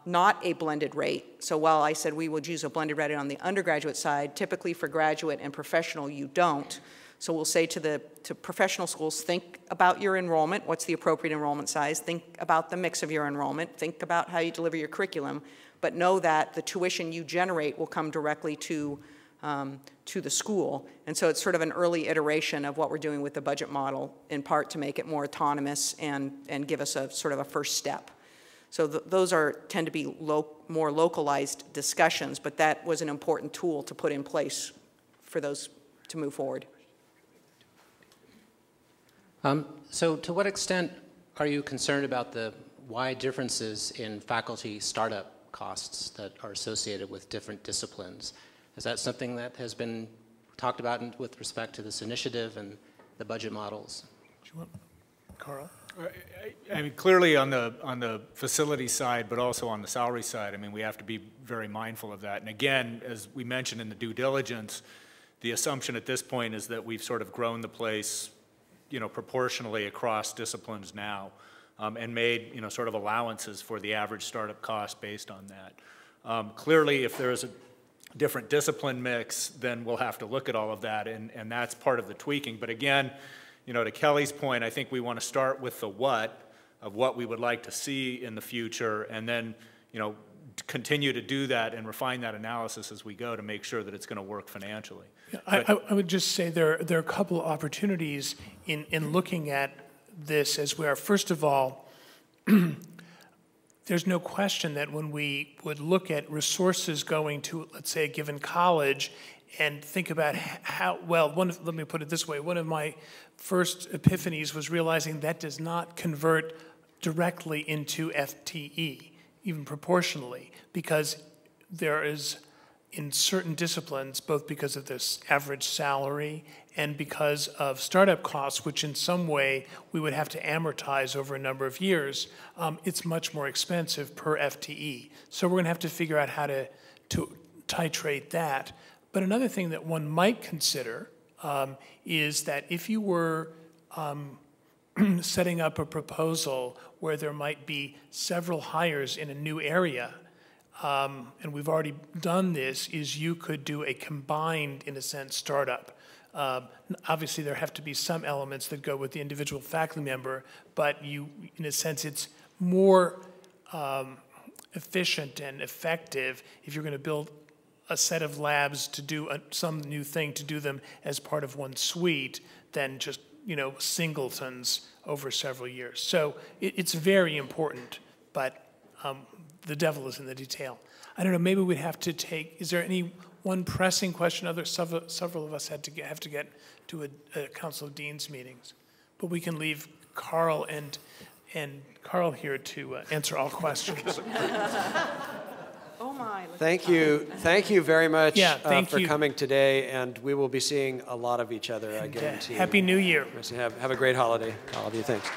not a blended rate. So while I said we would use a blended rate on the undergraduate side, typically for graduate and professional you don't. So we'll say to professional schools, think about your enrollment, what's the appropriate enrollment size, think about the mix of your enrollment, think about how you deliver your curriculum, but know that the tuition you generate will come directly to the school. And so it's sort of an early iteration of what we're doing with the budget model, in part to make it more autonomous and give us a sort of a first step. So those tend to be more localized discussions, but that was an important tool to put in place for those to move forward. So to what extent are you concerned about the wide differences in faculty startup costs that are associated with different disciplines? Is that something that has been talked about with respect to this initiative and the budget models? Do you want, Carl? I mean, clearly on the facility side, but also on the salary side, I mean, we have to be very mindful of that. And again, as we mentioned in the due diligence, the assumption at this point is that we've sort of grown the place, you know, proportionally across disciplines now, and made, you know, sort of allowances for the average startup cost based on that. Clearly, if there is a different discipline mix, then we'll have to look at all of that, and that's part of the tweaking. But again, you know, to Kelly's point, I think we want to start with the what of what we would like to see in the future, and then, you know, continue to do that and refine that analysis as we go to make sure that it's going to work financially. I would just say there are a couple of opportunities in looking at this as we are. First of all, there's no question that when we would look at resources going to, let's say, a given college and think about how, well, let me put it this way, one of my first epiphanies was realizing that does not convert directly into FTE, even proportionally, because there is, in certain disciplines, both because of this average salary and because of startup costs, which in some way we would have to amortize over a number of years, it's much more expensive per FTE. So we're going to have to figure out how to titrate that. But another thing that one might consider is that if you were setting up a proposal where there might be several hires in a new area, and we've already done this, is you could do a combined, in a sense, startup. Obviously, there have to be some elements that go with the individual faculty member, but you, in a sense, it's more efficient and effective if you're going to build a set of labs to do some new thing, to do them as part of one suite, than just, you know, singletons over several years. So it's very important, but the devil is in the detail. I don't know, maybe we'd have to take, is there any one pressing question? Several of us have to get to a Council of Deans meetings, but we can leave Carl and Carl here to answer all questions. Oh my. Thank you very much for you. coming today, and we will be seeing a lot of each other, I guarantee. Happy New Year. Have a great holiday, all of you. Thanks.